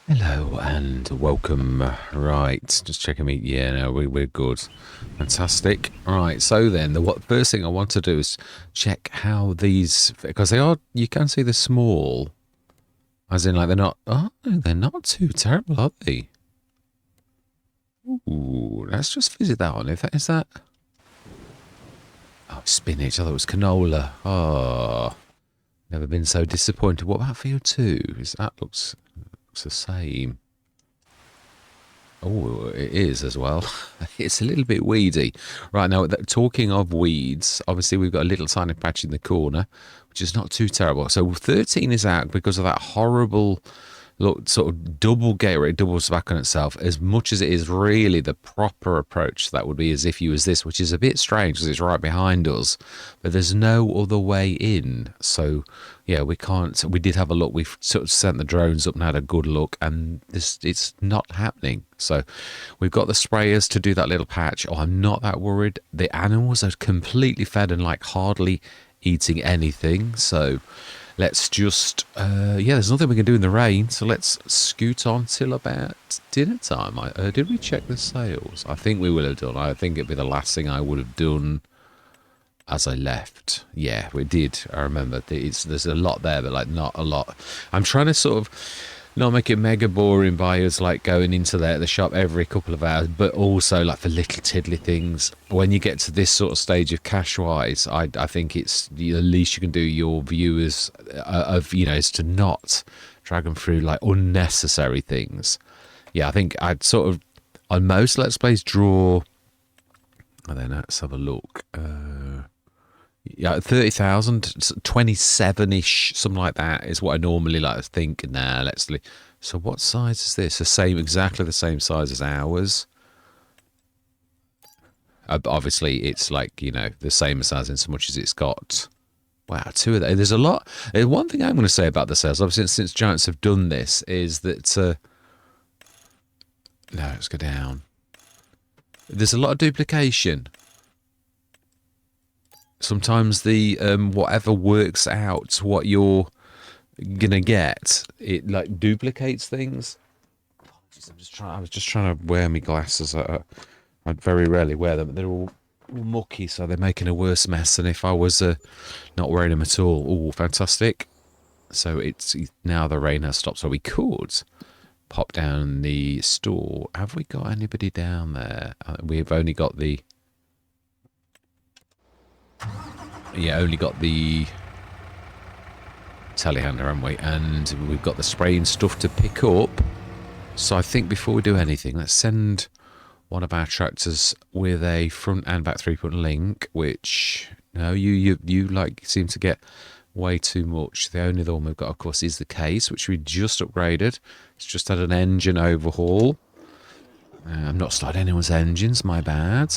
Hello and welcome. Right, just checking me. Yeah, no, we're good. Fantastic. Right, so then first thing I want to do is check how these, because they are, you can see they're small, as in like they're not. Oh, no, they're not too terrible, are they? Ooh, let's just visit that one. If that is that. Oh, spinach. I thought it was canola. Oh, never been so disappointed. What about field two? That looks the same. Oh, it is as well. It's a little bit weedy. Right now, talking of weeds, obviously we've got a little tiny patch in the corner, which is not too terrible. So 13 is out because of that horrible look, sort of double gate rate, doubles back on itself. As much as it is really the proper approach, that would be as if you was this, which is a bit strange because it's right behind us, but there's no other way in. So yeah, we can't. We did have a look. We've sort of sent the drones up and had a good look, and it's not happening. So we've got the sprayers to do that little patch. Oh, I'm not that worried. The animals are completely fed and like hardly eating anything. So let's just yeah, there's nothing we can do in the rain. So let's scoot on till about dinner time. Did we check the sales? I think we will have done. I think it'd be the last thing I would have done as I left. Yeah, we did. I remember there's a lot there, but like not a lot. I'm trying to sort of not make it mega boring by us like going into the shop every couple of hours, but also like for little tiddly things. When you get to this sort of stage of cash wise, I think it's the least you can do your viewers of is to not drag them through like unnecessary things. Yeah, I think I'd sort of on most Let's Plays draw. And then let's have a look. Yeah, 30,000, 27-ish, something like that is what I normally like to think. Nah, let's. So what size is this? Exactly the same size as ours. Obviously, it's like the same size in so much as it's got. Wow, two of them. There's a lot. One thing I'm going to say about the sales, obviously, since Giants have done this, is that no, let's go down. There's a lot of duplication. Sometimes the whatever works out what you're gonna get, it like duplicates things. I was just trying to wear my glasses. I very rarely wear them. They're all mucky, so they're making a worse mess than if I was not wearing them at all. Oh, fantastic! So it's now the rain has stopped, so we could pop down the store. Have we got anybody down there? We've only got the. Yeah, only got the telehandler, haven't we? And we've got the spraying stuff to pick up. So I think before we do anything, let's send one of our tractors with a front and back 3-point link, which no, you like seem to get way too much. The only other one we've got, of course, is the case, which we just upgraded. It's just had an engine overhaul. I've not started anyone's engines, my bad.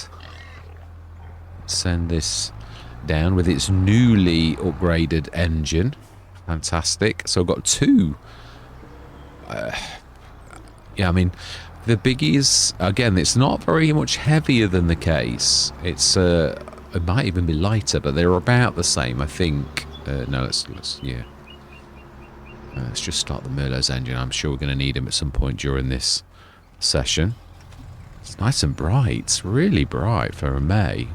Send this down with its newly upgraded engine. Fantastic. So I've got two. Yeah, I mean, the biggies, again, it's not very much heavier than the case. It might even be lighter, but they're about the same, I think. No, let's yeah. Let's just start the Merlot's engine. I'm sure we're going to need him at some point during this session. It's nice and bright. It's really bright for a May.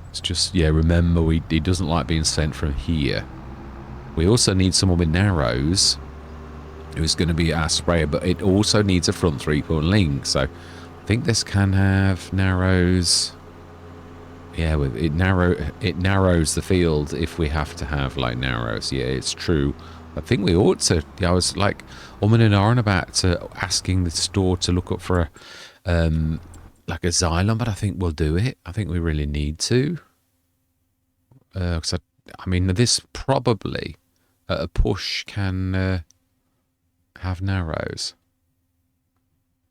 It's just, yeah, remember, he doesn't like being sent from here. We also need someone with narrows who's going to be our sprayer, but it also needs a front 3-point link. So I think this can have narrows. Yeah, it narrows the field if we have to have like narrows. Yeah, it's true. I think we ought to. Yeah, I was like and ahhing about asking the store to look up for a like a Xylon, but I think we'll do it. I think we really need to. Because I mean, this probably at a push can have narrows.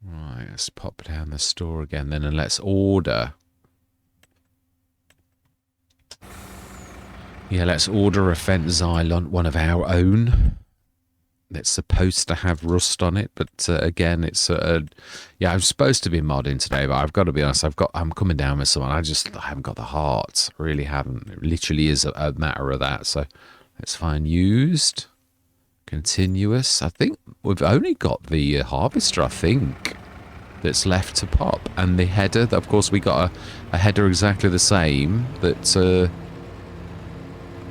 Right, let's pop down the store again then, and let's order. Yeah, let's order a Fendt Xylon, one of our own. That's supposed to have rust on it, but again, it's yeah. I'm supposed to be modding today, but I've got to be honest. I'm coming down with someone. I haven't got the heart. Really haven't. It literally is a matter of that. So let's find used. Continuous. I think we've only got the harvester, I think, that's left to pop. And the header, of course, we got a header exactly the same that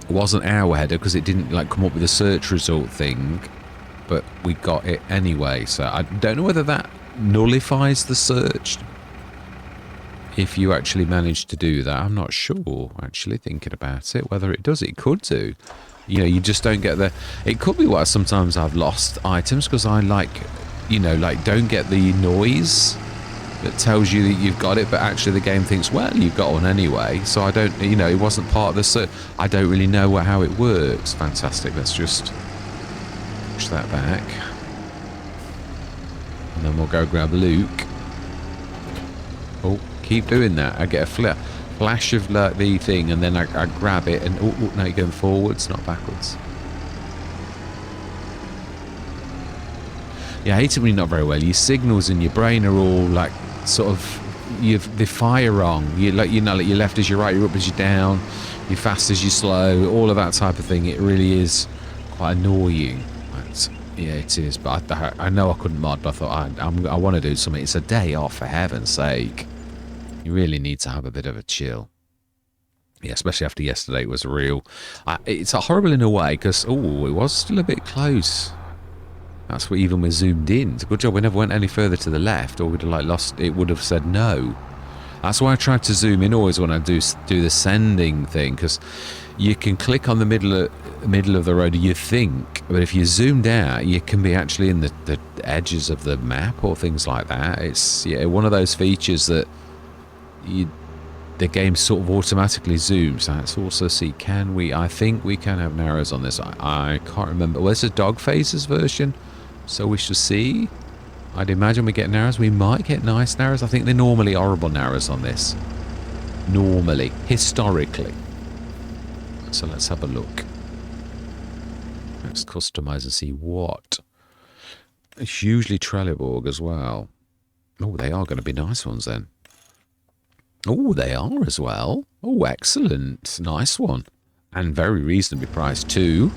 wasn't our header because it didn't like come up with a search result thing. But we got it anyway. So I don't know whether that nullifies the search if you actually manage to do that. I'm not sure, actually, thinking about it. Whether it does, it could do. You know, you just don't get the... It could be why sometimes I've lost items because I don't get the noise that tells you that you've got it, but actually the game thinks, well, you've got one anyway. So I don't, it wasn't part of the search. I don't really know how it works. Fantastic. Let's just push that back. And then we'll go grab Luke. Oh, keep doing that. I get a flash of the thing, and then I grab it, and oh, now you're going forwards, not backwards. Yeah, I hate it when you're not very well. Your signals in your brain are all like sort of they fire wrong. Like your left as your right, your up as your down, your fast as your slow, all of that type of thing. It really is quite annoying. But, yeah, it is. But I know I couldn't mod, but I thought I want to do something. It's a day off, for heaven's sake. You really need to have a bit of a chill. Yeah, especially after yesterday. It was real. It's horrible in a way because it was still a bit close. That's what even we zoomed in. It's a good job we never went any further to the left, or we'd have lost. It would have said no. That's why I try to zoom in always when I do the sending thing, because you can click on the middle of the road, you think, but if you zoomed out, you can be actually in the edges of the map or things like that. It's one of those features that the game sort of automatically zooms. Let's also see, can we? I think we can have narrows on this. I can't remember. Well, there's a dog faces version. So we shall see. I'd imagine we get narrows. We might get nice narrows. I think they're normally horrible narrows on this. Normally. Historically. So let's have a look. Let's customize and see what. It's usually Trelleborg as well. Oh, they are going to be nice ones then. Oh, they are as well. Oh, excellent. Nice one. And very reasonably priced too.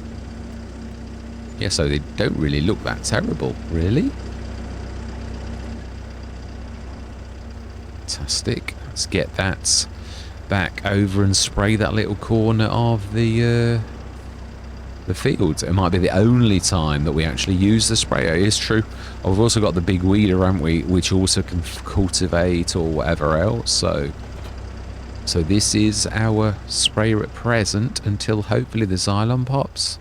Yeah, so they don't really look that terrible, really. Fantastic. Let's get that back over and spray that little corner of the field. It might be the only time that we actually use the sprayer. It is true. We've also got the big weeder, haven't we, which also can cultivate or whatever else. So this is our sprayer at present until hopefully the Xylon pops.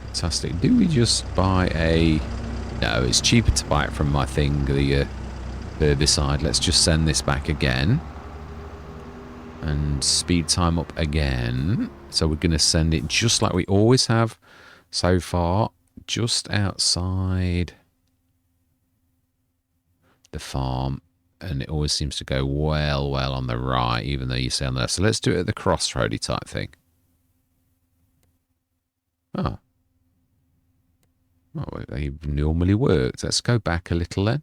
Fantastic. Do we just buy a... No, it's cheaper to buy it from my thing, the herbicide. Let's just send this back again. And speed time up again. So we're going to send it just like we always have so far. Just outside the farm. And it always seems to go well on the right, even though you say on the left. So let's do it at the crossroady type thing. Oh. Oh, they normally worked. Let's go back a little then.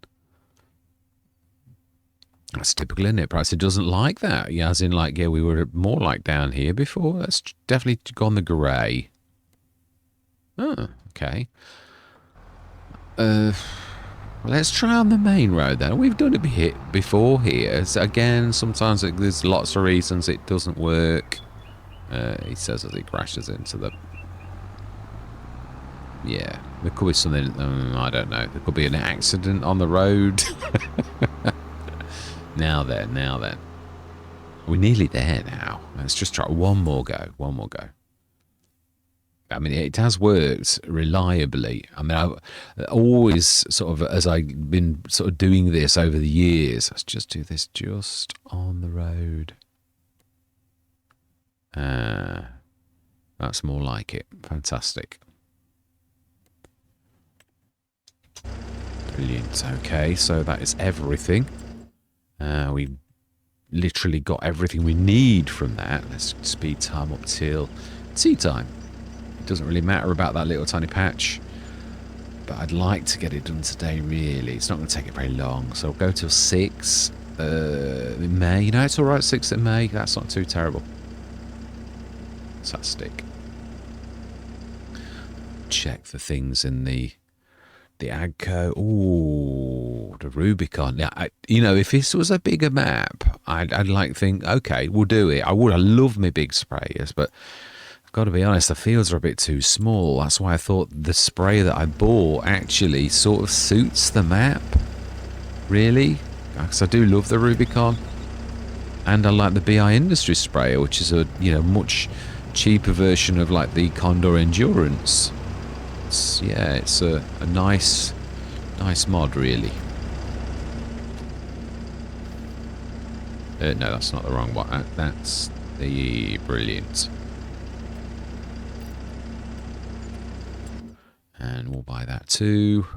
That's typical, isn't it? Perhaps it doesn't like that. Yeah, as in like, yeah, we were more like down here before. Let's definitely go on the grey. Oh, okay. Let's try on the main road then. We've done it before here. So again, sometimes there's lots of reasons it doesn't work. He says as he crashes into the... Yeah, there could be something, I don't know. There could be an accident on the road. Now then. We're nearly there now. Let's just try one more go. I mean, it has worked reliably. I mean, I always sort of, as I've been sort of doing this over the years, let's just do this just on the road. That's more like it. Fantastic. Brilliant. Okay, so that is everything. We literally got everything we need from that. Let's speed time up till tea time. It doesn't really matter about that little tiny patch, but I'd like to get it done today, really. It's not going to take it very long, so I'll go till 6 in May. You know, it's all right, 6th of May. That's not too terrible. Fantastic. Check the things in the Agco. Ooh, the Rubicon. Now, you know, if this was a bigger map, I'd like think, okay, we'll do it. I love my big sprayers, but I've got to be honest, the fields are a bit too small. That's why I thought the spray that I bought actually sort of suits the map. Really, because I do love the Rubicon, and I like the BI Industry sprayer, which is a much cheaper version of like the Condor Endurance. It's a nice mod, really. No, that's not the wrong one. That's the Brilliant. And we'll buy that too.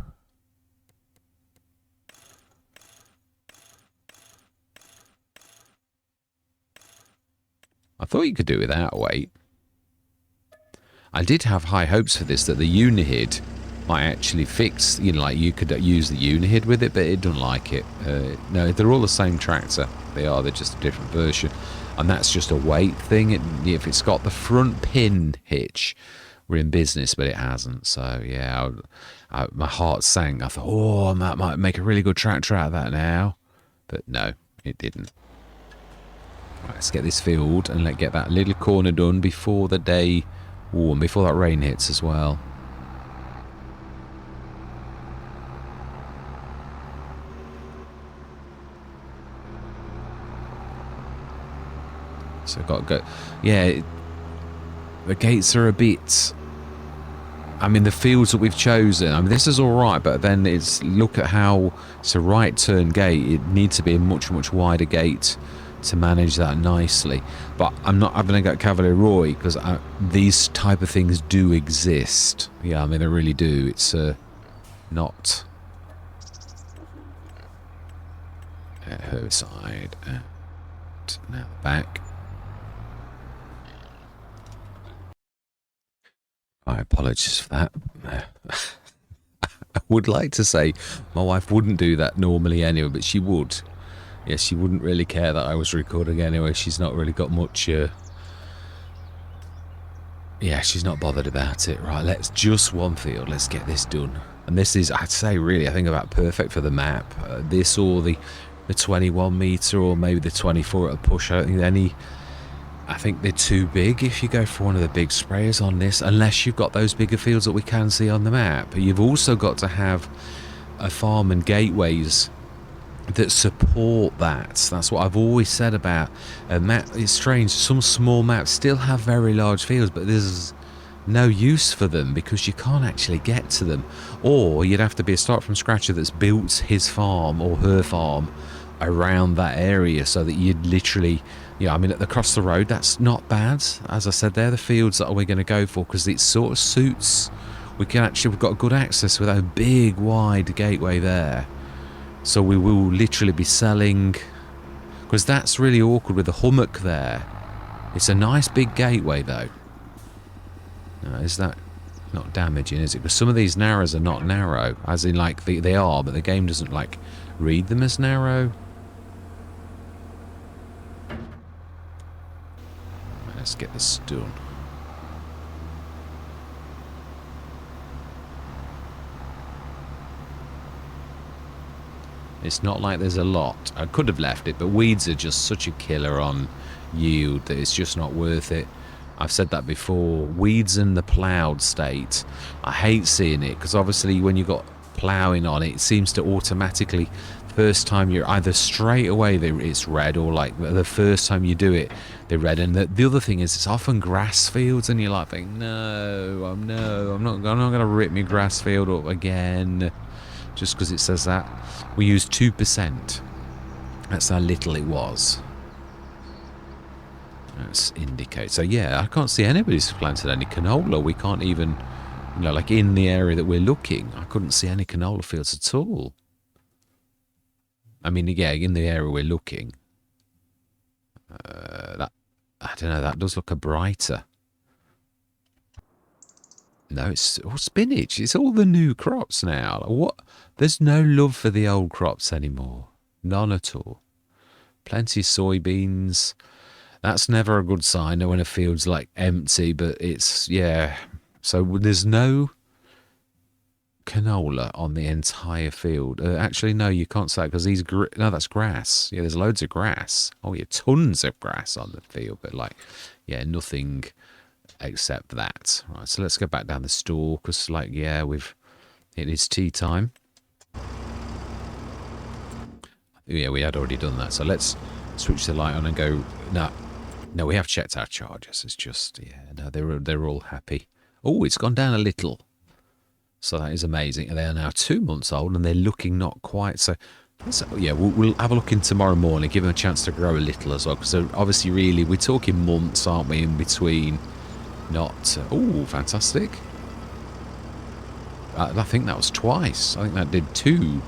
I thought you could do without weight. I did have high hopes for this, that the Unihid might actually fix, like you could use the Unihid with it, but it doesn't like it. No, they're all the same tractor. They're just a different version. And that's just a weight thing. If it's got the front pin hitch, we're in business, but it hasn't. So, yeah, my heart sank. I thought, oh, I might make a really good tractor out of that now. But no, it didn't. Right, let's get this filled and let's get that little corner done before the day, and before that rain hits as well. So I've got to go. Yeah, the gates are a bit. I mean, the fields that we've chosen, I mean, this is all right, but then look at how it's a right turn gate. It needs to be a much, much wider gate to manage that nicely. But I'm not having to go Cavalier Roy, because these type of things do exist. Yeah, I mean, they really do. It's not her side. Now back. My apologies for that. I would like to say my wife wouldn't do that normally anyway, but she would. Yeah, she wouldn't really care that I was recording anyway. She's not really got much... yeah, she's not bothered about it. Right, let's just one field. Let's get this done. And this is, I'd say, really, I think about perfect for the map. This or the 21 metre or maybe the 24 at a push. I don't think I think they're too big if you go for one of the big sprayers on this, unless you've got those bigger fields that we can see on the map. But you've also got to have a farm and gateways that support that. That's what I've always said about a map. It's strange, some small maps still have very large fields, but there's no use for them because you can't actually get to them. Or you'd have to be a start from scratcher that's built his farm or her farm around that area, so that you'd literally, I mean, across the road, that's not bad. As I said, they're the fields that we're going to go for, because it sort of suits. We've got good access with a big wide gateway there. So we will literally be selling, because that's really awkward with the hummock there. It's a nice big gateway though. Now, is that not damaging, is it? Because some of these narrows are not narrow, as in like they are, but the game doesn't like read them as narrow. Let's get this done. It's not like there's a lot. I could have left it, but weeds are just such a killer on yield that it's just not worth it. I've said that before. Weeds in the ploughed state, I hate seeing it, because obviously when you've got ploughing on it, it seems to automatically, first time you're either straight away it's red, or like the first time you do it, they're red. And the other thing is, it's often grass fields, and you're like thinking, no, I'm not going to rip my grass field up again. Just because it says that. We used 2%. That's how little it was. Let's indicate. So yeah, I can't see anybody's planted any canola. We can't even, like in the area that we're looking, I couldn't see any canola fields at all. I mean, yeah, in the area we're looking. I don't know, that does look a brighter. No, it's all spinach. It's all the new crops now. What? There's no love for the old crops anymore. None at all. Plenty of soybeans. That's never a good sign when a field's like empty, but it's, yeah. So there's no canola on the entire field. Actually, no, you can't say because these, no, that's grass. Yeah, there's loads of grass. Oh, yeah, tons of grass on the field, but like, yeah, nothing except that. Right, so let's go back down the store because, like, yeah, it is tea time. Yeah, we had already done that. So let's switch the light on and go. No, we have checked our charges. It's just, yeah, no, they're all happy. Oh, it's gone down a little. So that is amazing. And they are now 2 months old and they're looking not quite so. Yeah, we'll have a look in tomorrow morning, give them a chance to grow a little as well. Because obviously, really, we're talking months, aren't we, in between? Not. Oh, fantastic. I think that was twice. I think that did 2.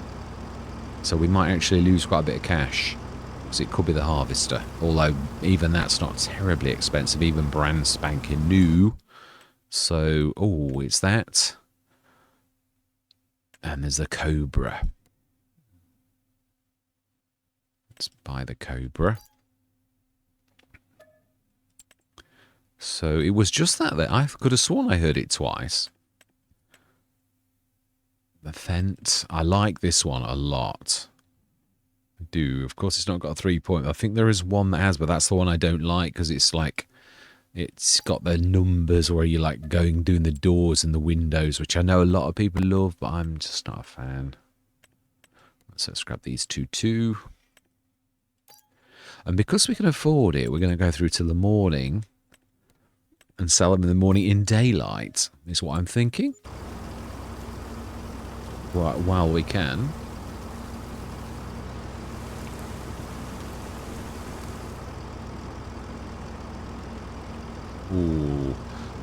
So we might actually lose quite a bit of cash. Because it could be the harvester. Although, even that's not terribly expensive. Even brand spanking new. So, oh, it's that. And there's the Cobra. Let's buy the Cobra. So it was just that I could have sworn I heard it twice. The Fent. I like this one a lot. I do. Of course, it's not got a 3-point. I think there is one that has, but that's the one I don't like because it's like, it's got the numbers where you're like doing the doors and the windows, which I know a lot of people love, but I'm just not a fan. So let's grab these 2 too. And because we can afford it, we're going to go through till the morning and sell them in the morning in daylight, is what I'm thinking. Right, while we can. Ooh,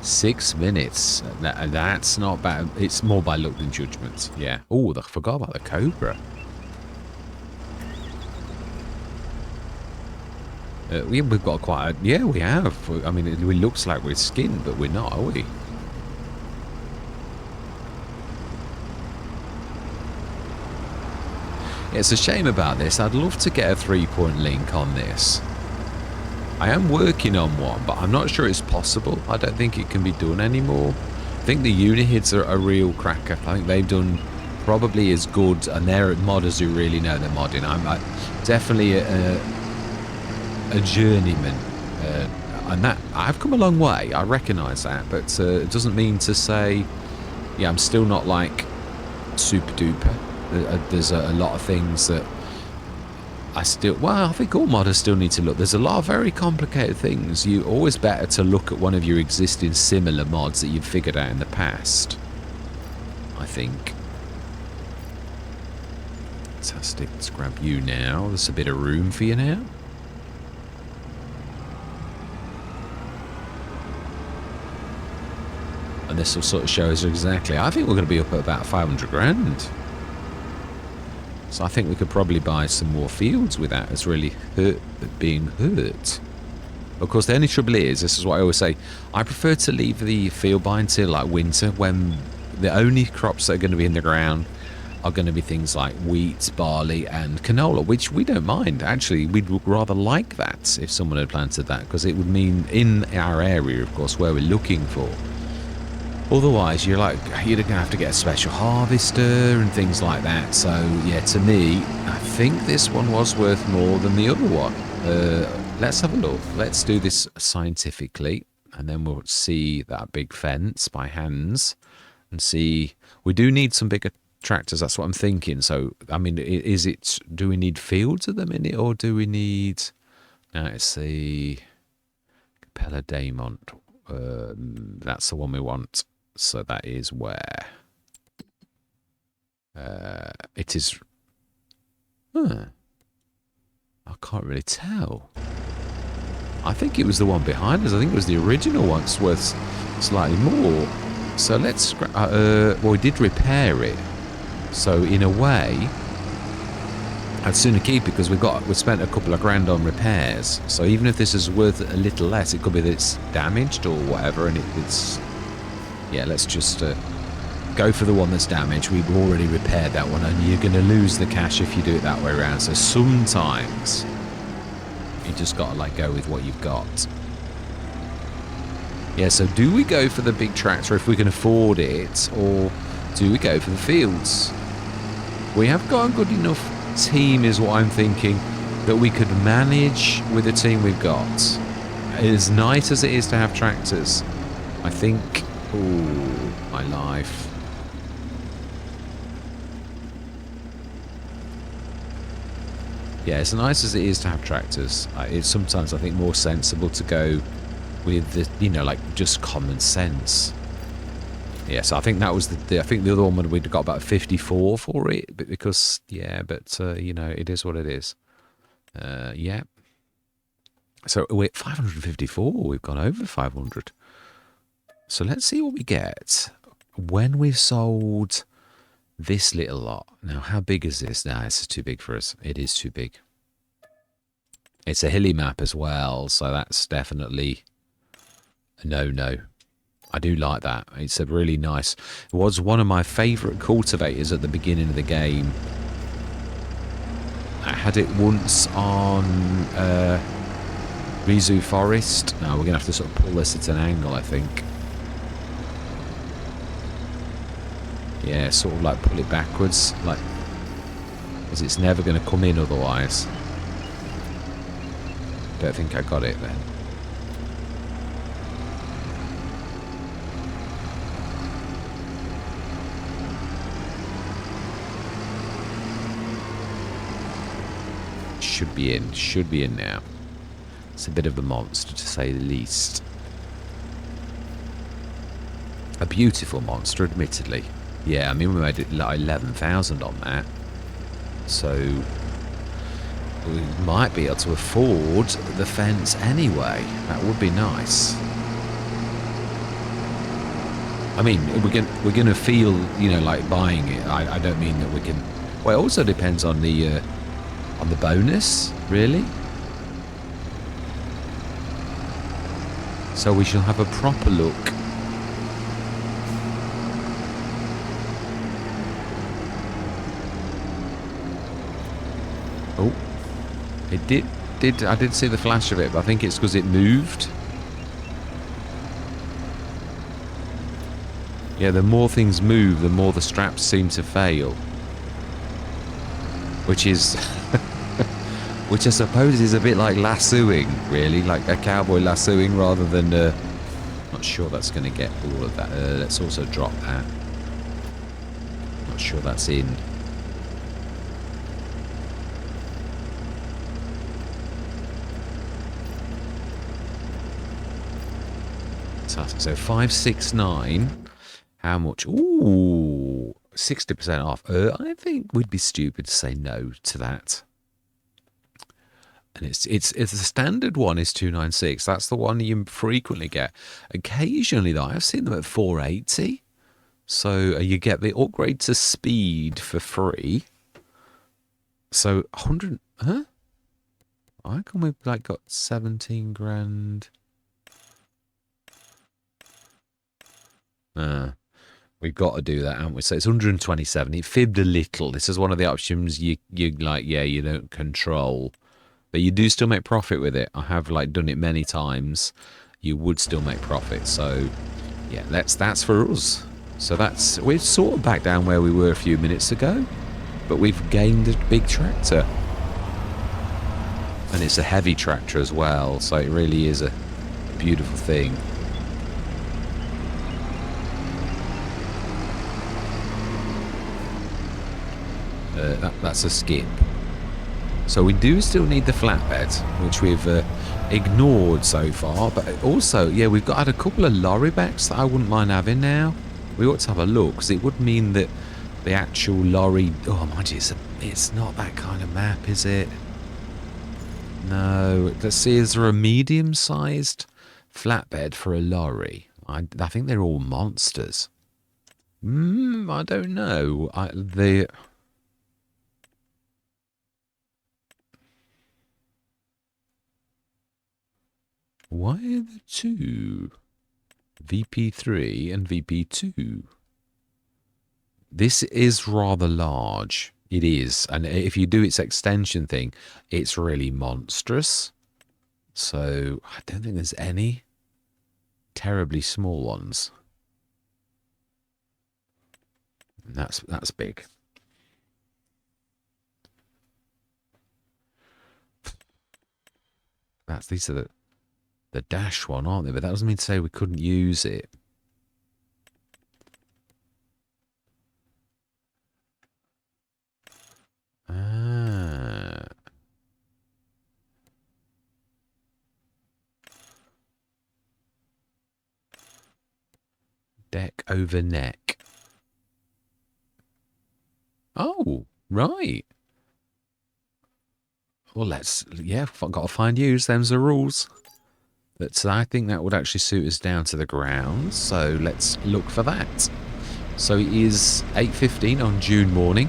6 minutes. That's not bad. It's more by luck than judgment. Yeah. Oh, I forgot about the Cobra. We've got quite a... Yeah, we have. I mean, it looks like we're skinned, but we're not, are we? It's a shame about this. I'd love to get a 3-point link on this. I am working on one, but I'm not sure it's possible. I don't think it can be done anymore. I think the Unihids are a real cracker. I think they've done probably as good, and they're modders who really know their modding. I'm definitely a journeyman, and that I've come a long way. I recognise that, but it doesn't mean to say, yeah, I'm still not like super duper. There's a lot of things that I think all modders still need to look. There's a lot of very complicated things. You always better to look at one of your existing similar mods that you've figured out in the past, I think. Fantastic. Let's grab you now. There's a bit of room for you now. And this will sort of show us exactly. I think we're going to be up at about 500 grand. So I think we could probably buy some more fields without us really being hurt. Of course, the only trouble is, this is what I always say, I prefer to leave the field buying till like winter, when the only crops that are going to be in the ground are going to be things like wheat, barley and canola, which we don't mind. Actually, we'd rather like that if someone had planted that, because it would mean in our area, of course, where we're looking for. Otherwise, you're going to have to get a special harvester and things like that. So, yeah, to me, I think this one was worth more than the other one. Let's have a look. Let's do this scientifically, and then we'll see that big fence by hands and see. We do need some bigger tractors. That's what I'm thinking. So, I mean, do we need fields of them in it, or do we need... Now, let's see. Capella Daemont. That's the one we want. So that is where it is. I can't really tell. I think it was the one behind us. I think it was the original one. It's worth slightly more. So let's. Well, we did repair it. So in a way, I'd sooner keep it because we spent a couple of grand on repairs. So even if this is worth a little less, it could be that it's damaged or whatever, and it's. Yeah, let's just go for the one that's damaged. We've already repaired that one, and you're going to lose the cash if you do it that way around. So sometimes You just got to like go with what you've got. Yeah, so do we go for the big tractor if we can afford it, or do we go for the fields? We have got a good enough team is what I'm thinking, that we could manage with the team we've got. As nice as it is to have tractors, I think... Ooh, my life. Yeah, as nice as it is to have tractors, it's sometimes, I think, more sensible to go with the, you know, like just common sense. Yeah, so I think that was I think the other one we'd got about 54 for it, but because, yeah, but, you know, it is what it is. Yeah. So we're at 554, we've gone over 500. So let's see what we get when we've sold this little lot. Now, how big is this? Nah, this is too big for us. It is too big. It's a hilly map as well, so that's definitely a no-no. I do like that. It's a really nice... It was one of my favourite cultivators at the beginning of the game. I had it once on Rizu Forest. Now, we're going to have to sort of pull this at an angle, I think. Yeah, sort of like pull it backwards, like, because it's never going to come in otherwise. Don't think I got it then. Should be in now. It's a bit of a monster, to say the least. A beautiful monster, admittedly. Yeah, I mean, we made it like 11,000 on that. So we might be able to afford the fence anyway. That would be nice. I mean, we're gonna feel, you know, like buying it. I don't mean that we can. Well, it also depends on the bonus, really. So we shall have a proper look. Oh, it did. I did see the flash of it, but I think it's because it moved. Yeah, the more things move, the more the straps seem to fail. Which is... which I suppose is a bit like lassoing, really. Like a cowboy lassoing rather than... not sure that's going to get all of that. Let's also drop that. Not sure that's in. So 569. How much? Ooh, 60% off. I think we'd be stupid to say no to that. And it's the standard one is 296. That's the one you frequently get. Occasionally, though, I've seen them at 480. So you get the upgrade to speed for free. So 100, huh? I can we've like got 17 grand. We've got to do that, haven't we? So it's 127. It fibbed a little. This is one of the options you like, yeah, you don't control. But you do still make profit with it. I have like done it many times. You would still make profit. So yeah, that's for us. So we're sort of back down where we were a few minutes ago. But we've gained a big tractor. And it's a heavy tractor as well. So it really is a beautiful thing. That's a skip. So we do still need the flatbed, which we've ignored so far. But also, yeah, we've had a couple of lorry backs that I wouldn't mind having now. We ought to have a look, because it would mean that the actual lorry... Oh, mind you, it's not that kind of map, is it? No. Let's see, is there a medium-sized flatbed for a lorry? I think they're all monsters. I don't know. Why are the two? VP3 and VP2. This is rather large. It is. And if you do its extension thing, it's really monstrous. So I don't think there's any terribly small ones. And that's big. These are the dash one, aren't they? But that doesn't mean to say we couldn't use it. Ah. Deck over neck. Oh, right. Well, yeah, I've got to find use. Them's the rules. But I think that would actually suit us down to the ground. So let's look for that. So it is 8:15 on June morning.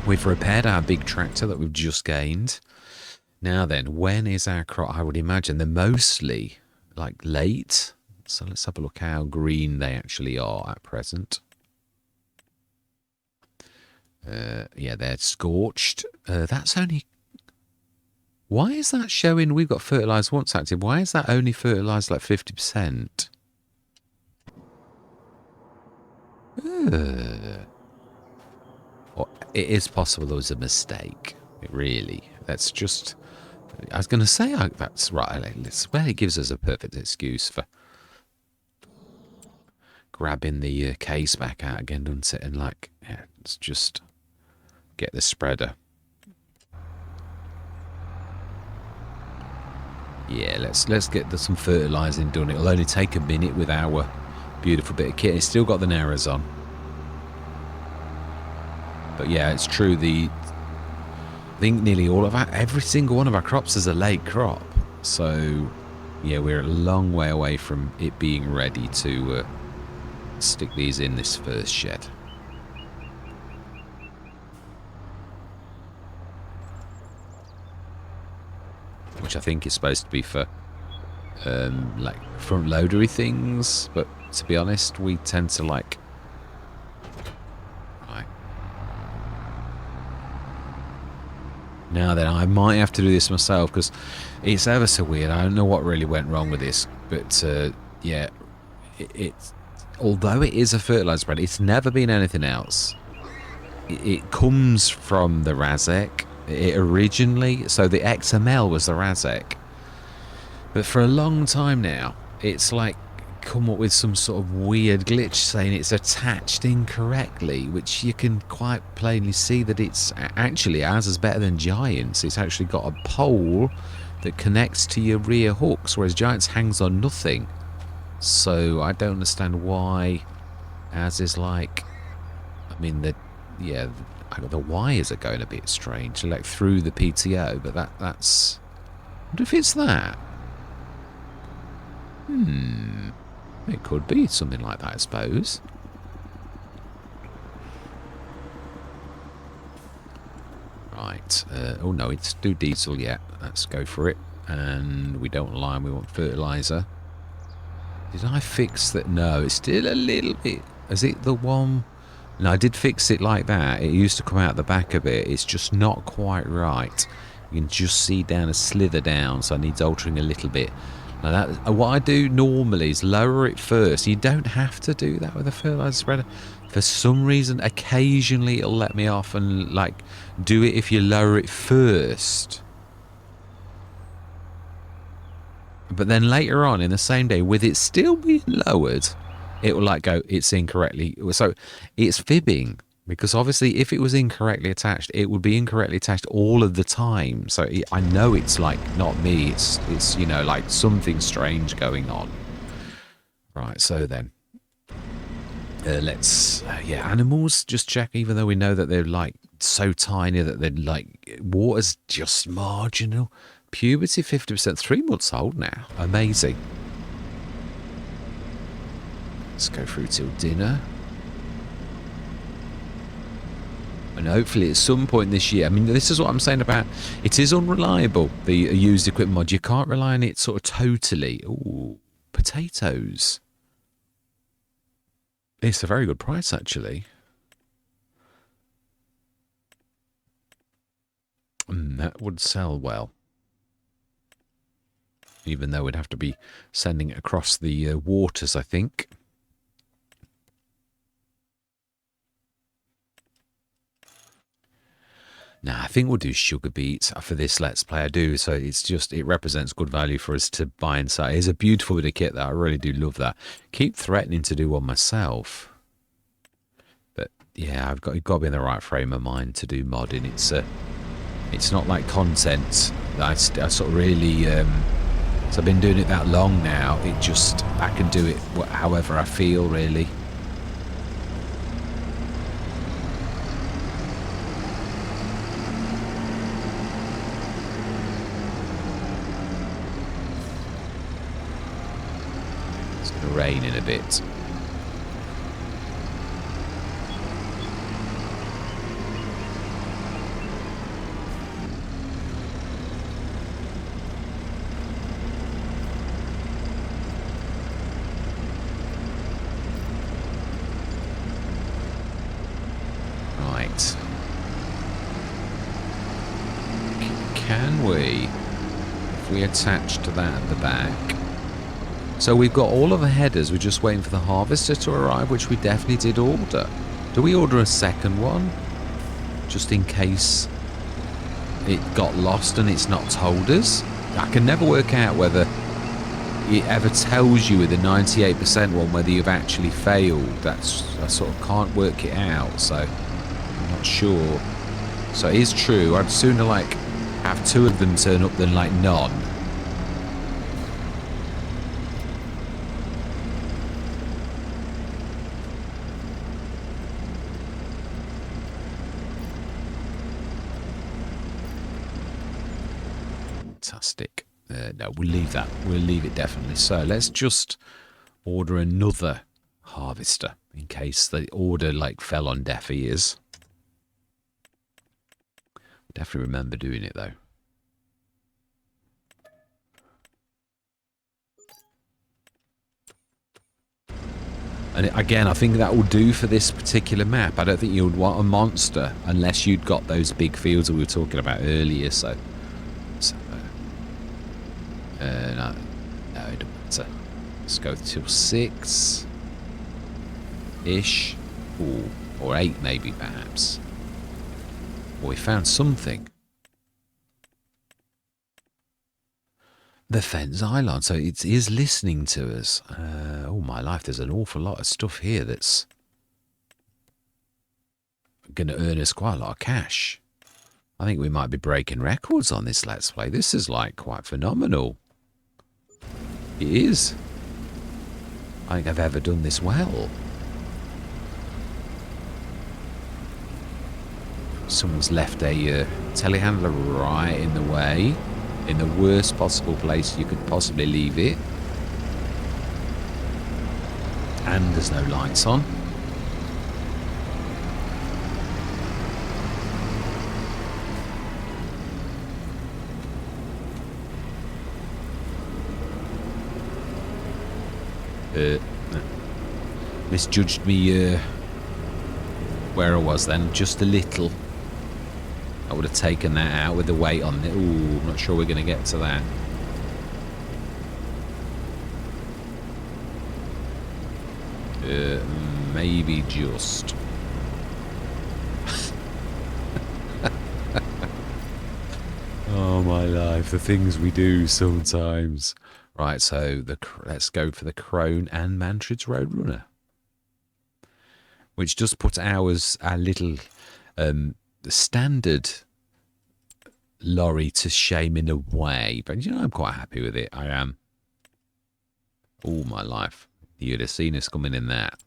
We've repaired our big tractor that we've just gained. Now then, when is our crop? I would imagine they're mostly like late. So let's have a look how green they actually are at present. Yeah, they're scorched. That's only... Why is that showing we've got fertilised once active? Why is that only fertilised like 50%? Well, it is possible there was a mistake. That's just... I was going to say that's right. Well, it gives us a perfect excuse for grabbing the case back out again, doesn't it? And like, yeah, let's just get the spreader. Yeah, let's get some fertilising done. It'll only take a minute with our beautiful bit of kit. It's still got the narrows on. But yeah, it's true. I think nearly all of every single one of our crops is a late crop. So yeah, we're a long way away from it being ready to stick these in this first shed. Which I think is supposed to be for like front loadery things, but to be honest, we tend to like... Right. Now then, I might have to do this myself because it's ever so weird. I don't know what really went wrong with this, but yeah, although it is a fertilizer spread, it's never been anything else. It comes from the Razek. It originally, so the XML was the Razek, but for a long time now, it's like come up with some sort of weird glitch saying it's attached incorrectly, which you can quite plainly see that it's actually ours is better than Giants. It's actually got a pole that connects to your rear hooks, whereas Giants hangs on nothing. So I don't understand why ours is like, I mean, the wires are going a bit strange, like through the PTO, but that's... I wonder if it's that. It could be something like that, I suppose. Right. Oh no, it's do diesel yet. Let's go for it. And we don't want lime, we want fertilizer. Did I fix that? No, it's still a little bit... Is it the one... No, I did fix it like that. It used to come out the back of it. It's just not quite right. You can just see down a slither down, so it needs altering a little bit. Now what I do normally is lower it first. You don't have to do that with a fertilizer spreader. For some reason, occasionally it'll let me off and like do it if you lower it first. But then later on in the same day, with it still being lowered, it will like go, it's incorrectly. So it's fibbing, because obviously if it was incorrectly attached, it would be incorrectly attached all of the time. So I know it's like not me. It's you know, like something strange going on. Right. So then let's yeah, animals, just check, even though we know that they're like so tiny that they're like, water's just marginal. Puberty 50%, 3 months old now. Amazing. Let's go through till dinner. And hopefully at some point this year, I mean, this is what I'm saying about, it is unreliable, the used equipment mod. You can't rely on it sort of totally. Ooh, potatoes. It's a very good price, actually. That would sell well. even though we'd have to be sending it across the waters, I think. Nah, I think we'll do sugar beets for this Let's Play. I do, so it represents good value for us to buy and sell. It's a beautiful bit of kit, that I really do love that. Keep threatening to do one myself, but yeah, you've got to be in the right frame of mind to do modding. It's not like content that I sort of really. So I've been doing it that long now. I can do it however I feel, really. Rain in a bit. Right. Can we, if we attach to that at the back? So we've got all of the headers, we're just waiting for the harvester to arrive, which we definitely did order. Do we order a second one? Just in case it got lost and it's not told us? I can never work out whether it ever tells you with the 98% one whether you've actually failed. I sort of can't work it out, so I'm not sure. So it is true, I'd sooner have two of them turn up than none. Fantastic. No, we'll leave that. We'll leave it definitely. So let's just order another harvester in case the order fell on deaf ears. Definitely remember doing it though. And again, I think that will do for this particular map. I don't think you would want a monster unless you'd got those big fields that we were talking about earlier. So no, it don't matter. Let's go till 6-ish. Ooh, or 8 maybe, perhaps. Well, we found something. The Fens Island, so it is listening to us. Oh my life, there's an awful lot of stuff here that's going to earn us quite a lot of cash. I think we might be breaking records on this Let's Play. This is quite phenomenal. It is. I think I've ever done this well. Someone's left a telehandler right in the way, in the worst possible place you could possibly leave it. And there's no lights on. Misjudged me where I was then, just a little. I would have taken that out with the weight on it. Ooh, I'm not sure we're going to get to that. Maybe just. Oh my life, the things we do sometimes. Right, so let's go for the Crone and Mantrid's Roadrunner, which just puts our little standard lorry to shame in a way. But I'm quite happy with it. I am. All my life, you'd have seen us coming in that.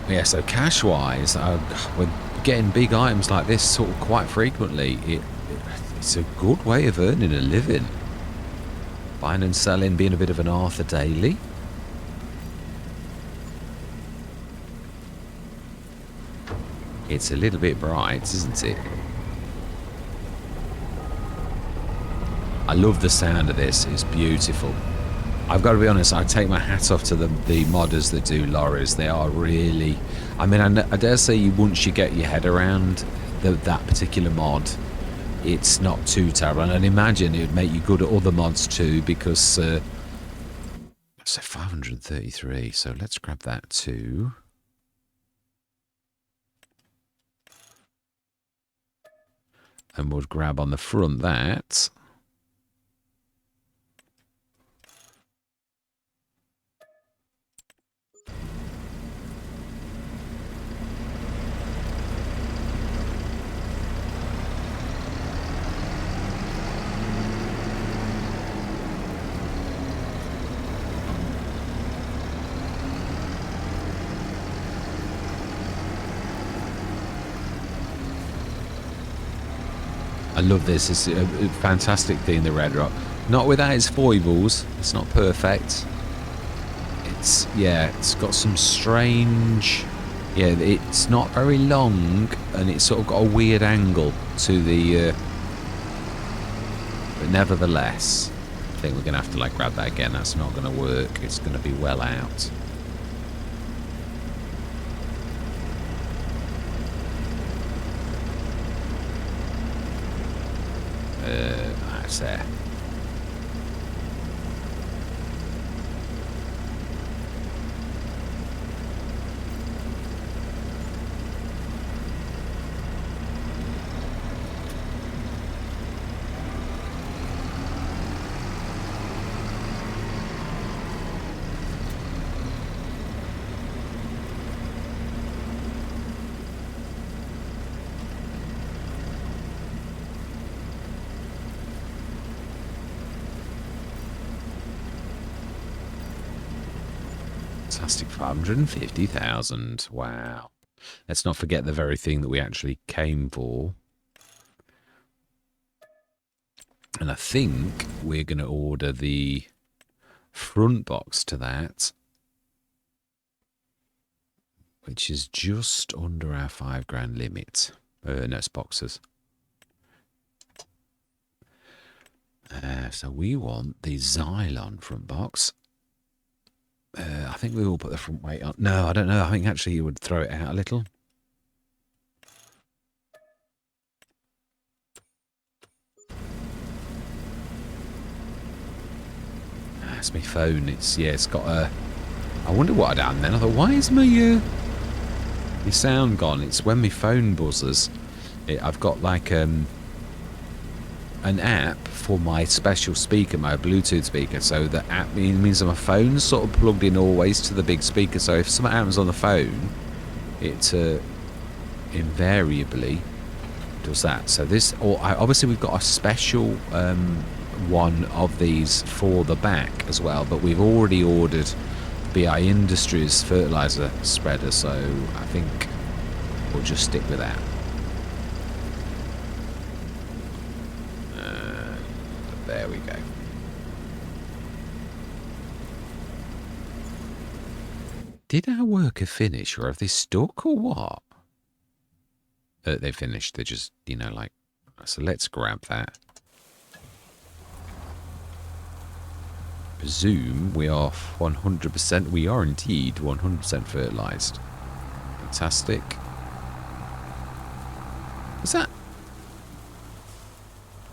Yeah, so cash-wise, we're getting big items like this sort of quite frequently. It's a good way of earning a living. Buying and selling, being a bit of an Arthur daily. It's a little bit bright, isn't it? I love the sound of this. It's beautiful. I've got to be honest, I take my hat off to the modders that do lorries. They are really... I mean, I dare say once you get your head around that particular mod, it's not too terrible. And I'd imagine it would make you good at other mods too, because... so 533, so let's grab that too. And we'll grab on the front that... I love this. It's a fantastic thing, the Red Rock. Not without its foibles. It's not perfect. It's, yeah, it's got some strange... Yeah, it's not very long, and it's sort of got a weird angle to the... but nevertheless, I think we're going to have to, like, grab that again. That's not going to work. It's going to be well out. That's there. Fantastic, 550,000. Wow. Let's not forget the very thing that we actually came for. And I think we're going to order the front box to that, which is just under our £5,000 limit. No, it's boxes. So we want the Xylon front box. I think we will put the front weight on. No, I don't know. I think actually you would throw it out a little. That's my phone. It's, yeah, it's got a... I wonder what I'd done then. I thought, why is my sound gone? It's when my phone buzzes. I've got like an app for my special speaker, my Bluetooth speaker. So the app means that my phone's sort of plugged in always to the big speaker. So if something happens on the phone, it invariably does that. So this, or obviously we've got a special one of these for the back as well. But we've already ordered BI Industries fertilizer spreader, so I think we'll just stick with that. There we go. Did our worker finish, or have they stuck, or what? They finished. They're just, you know, like... So let's grab that. Presume we are 100%. We are indeed 100% fertilized. Fantastic. Is that...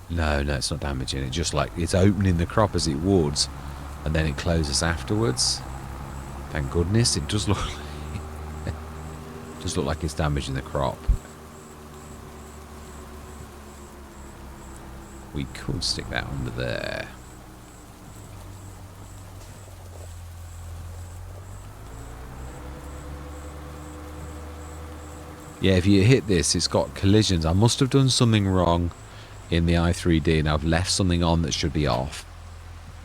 No, it's not damaging it. Just like it's opening the crop as it would, and then it closes afterwards. Thank goodness. It does look like it's damaging the crop. We could stick that under there. Yeah, if you hit this, it's got collisions. I must have done something wrong in the i3D, and I've left something on that should be off,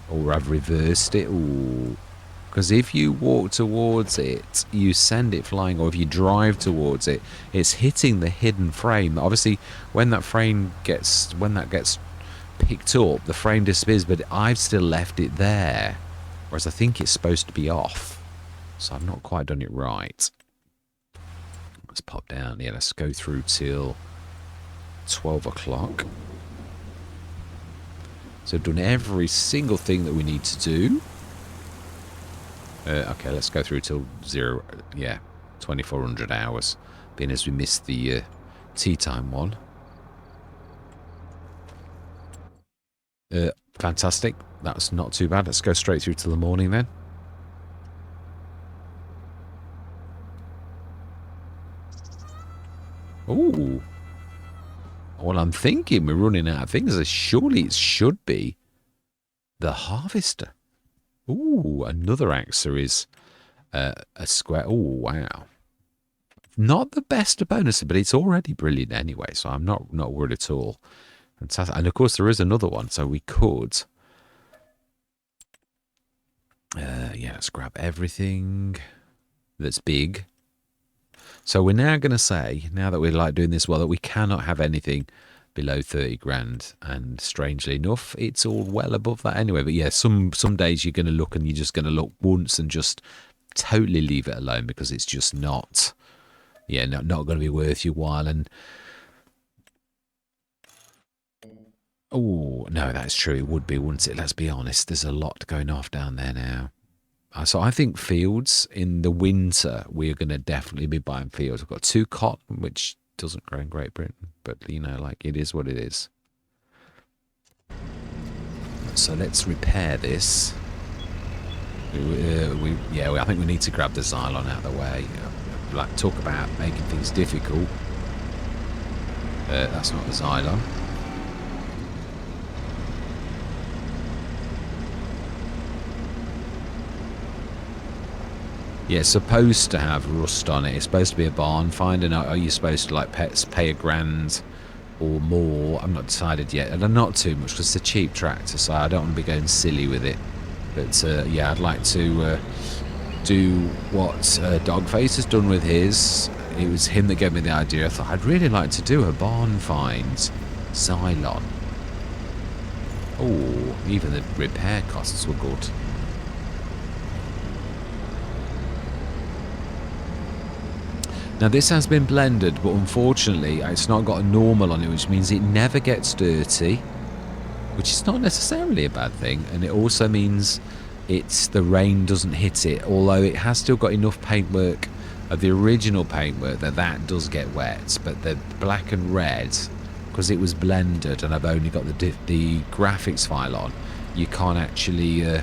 or I've reversed it. Ooh, because if you walk towards it, you send it flying, or if you drive towards it, it's hitting the hidden frame. Obviously, when that gets picked up, the frame disappears, but I've still left it there, whereas I think it's supposed to be off. So I've not quite done it right. Let's pop down. Yeah, let's go through till 12 o'clock. So I've done every single thing that we need to do. Okay, let's go through till 0, yeah, 2400 hours, being as we missed the tea time one. Fantastic. That's not too bad. Let's go straight through to the morning then. Ooh. Well, I'm thinking we're running out of things. Surely it should be the harvester. Ooh, another AXA is a square. Oh, wow. Not the best bonus, but it's already brilliant anyway, so I'm not worried at all. Fantastic. And of course, there is another one, so we could. Yeah, let's grab everything that's big. So we're now going to say, now that we're like doing this well, that we cannot have anything below 30 grand. And strangely enough, it's all well above that anyway. But yeah, some days you're going to look and you're just going to look once and just totally leave it alone because it's just not, yeah, not going to be worth your while. And oh, no, that's true. It would be, wouldn't it? Let's be honest. There's a lot going off down there now. So I think fields in the winter, we're going to definitely be buying fields. We've got 2 cotton, which doesn't grow in Great Britain, but you know, like it is what it is. So let's repair this. I think we need to grab the Xylon out of the way. Like talk about making things difficult. That's not the Xylon. Yeah, it's supposed to have rust on it. It's supposed to be a barn find, and are you supposed to like pay $1,000 or more? I'm not decided yet, and not too much because it's a cheap tractor, so I don't want to be going silly with it. But yeah, I'd like to do what Dogface has done with his. It was him that gave me the idea. I thought I'd really like to do a barn find Xylon. Oh, even the repair costs were good. Now this has been blended, but unfortunately it's not got a normal on it, which means it never gets dirty, which is not necessarily a bad thing, and it also means the rain doesn't hit it, although it has still got enough paintwork of the original paintwork that does get wet. But the black and red, because it was blended and I've only got the graphics file on, you can't actually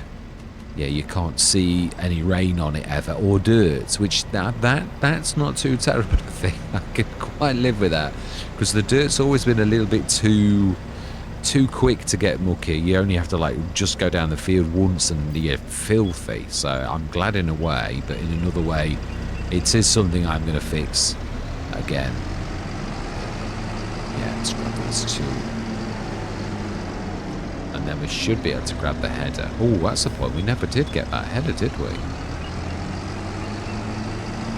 yeah, you can't see any rain on it ever, or dirt, which that's not too terrible a thing. I can quite live with that, because the dirt's always been a little bit too quick to get mucky. You only have to like just go down the field once and you're filthy. So I'm glad in a way, but in another way, it is something I'm going to fix again. Yeah, let's grab these 2. And then we should be able to grab the header. Oh, that's the point. We never did get that header, did we?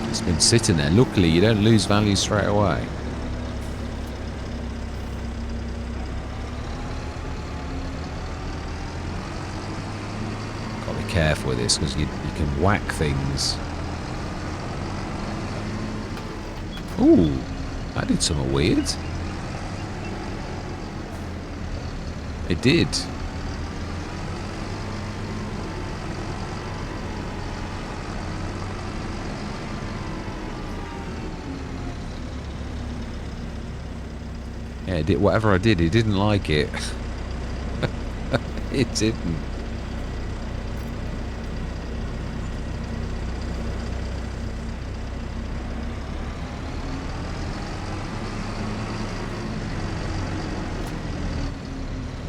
It's been sitting there. Luckily, you don't lose value straight away. Got to be careful with this because you can whack things. Ooh, that did something weird. It did. Yeah, it did. Whatever I did, it didn't like it. It didn't.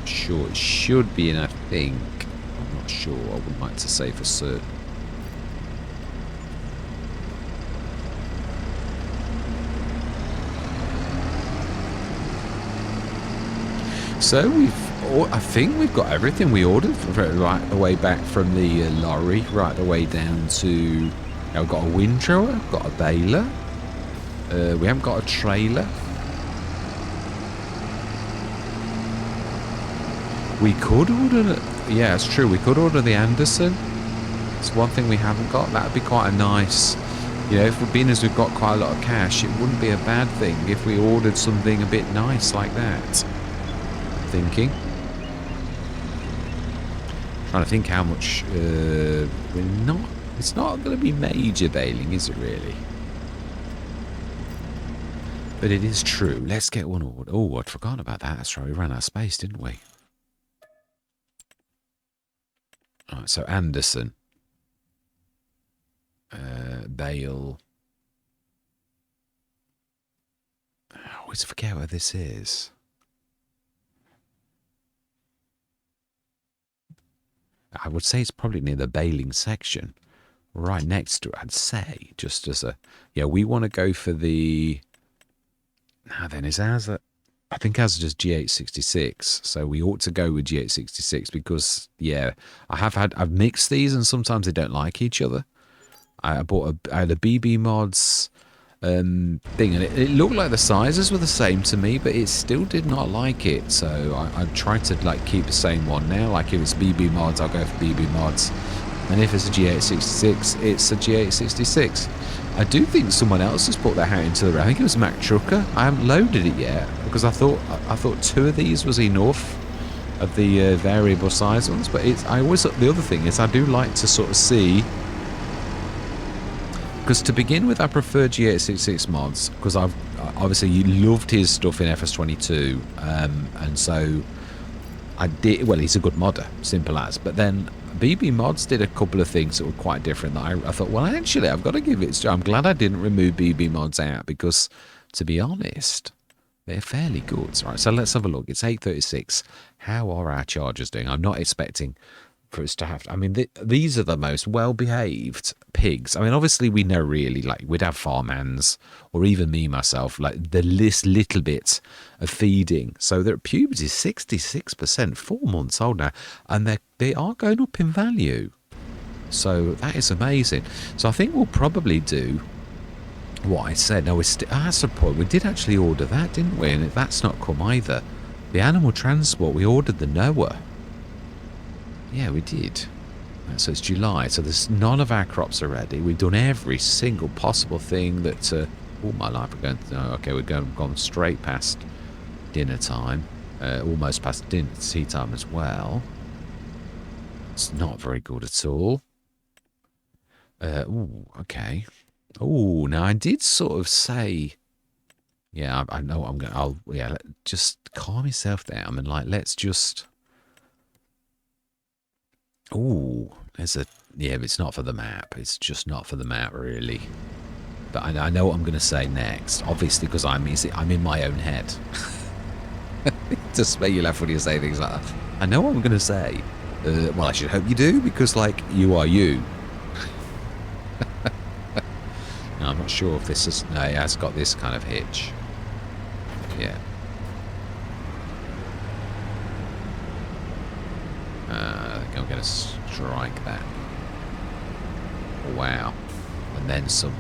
Sure, it should be in, I think. I'm not sure. I wouldn't like to say for certain. So I think we've got everything we ordered right the way back from the lorry, right the way down to. We've got a windrower, got a baler. We haven't got a trailer. We could order, yeah, it's true, we could order the Anderson. It's one thing we haven't got. That would be quite a nice, you know, if being as we've got quite a lot of cash, it wouldn't be a bad thing if we ordered something a bit nice like that. I'm thinking. Trying to think how much, we're It's not going to be major bailing, is it really? But it is true. Let's get one ordered. Oh, I'd forgotten about that. That's right. We ran out of space, didn't we? All right, so Anderson. Bale. I always forget where this is. I would say it's probably near the bailing section. Right next to it, I'd say. Just as a... Yeah, we want to go for the... Now then, is ours... I think ours is just G866. So we ought to go with G866 because, yeah, I've mixed these and sometimes they don't like each other. I had a BB Mods thing, and it looked like the sizes were the same to me, but it still did not like it. So I tried to like keep the same one now. Like if it's BB Mods, I'll go for BB Mods, and if it's a G866, it's a G866. I do think someone else has put their hat into the ring. I think it was Mac Trucker. I haven't loaded it yet because I thought 2 of these was enough of the variable size ones. But the other thing is I do like to sort of see. Because to begin with, I prefer G866 mods because obviously you loved his stuff in FS25, and so I did. Well, he's a good modder, simple as. But then BB Mods did a couple of things that were quite different. That I thought, well, actually, I've got to give it. I'm glad I didn't remove BB Mods out because, to be honest, they're fairly good. Right, so let's have a look. It's 8:36. How are our chargers doing? I'm not expecting for us to have to, I mean, these are the most well-behaved pigs. I mean, obviously we know really, like, we'd have farmhands, or even me, myself, like, the little bit of feeding. So their puberty is 66%, 4 months old now, and they are going up in value. So that is amazing. So I think we'll probably do what I said. No, that's the point. We did actually order that, didn't we? And that's not come either. The animal transport, we ordered the Noah. Yeah, we did. So it's July. So there's none of our crops are ready. We've done every single possible thing that... all my life, we're going... okay, we're gone straight past dinner time. Almost past tea time as well. It's not very good at all. Okay. Oh, now I did sort of say... Yeah, I know what I'm going to... just calm yourself down and, like, let's just... Oh, there's a... Yeah, but it's not for the map. It's just not for the map, really. But I know what I'm going to say next. Obviously, because I'm in my own head. Just make you laugh when you say things like that. I know what I'm going to say. Well, I should hope you do, because, like, you are you. No, I'm not sure if this is... No, it has got this kind of hitch. Yeah. I think I'm going to strike that. Wow. And then some.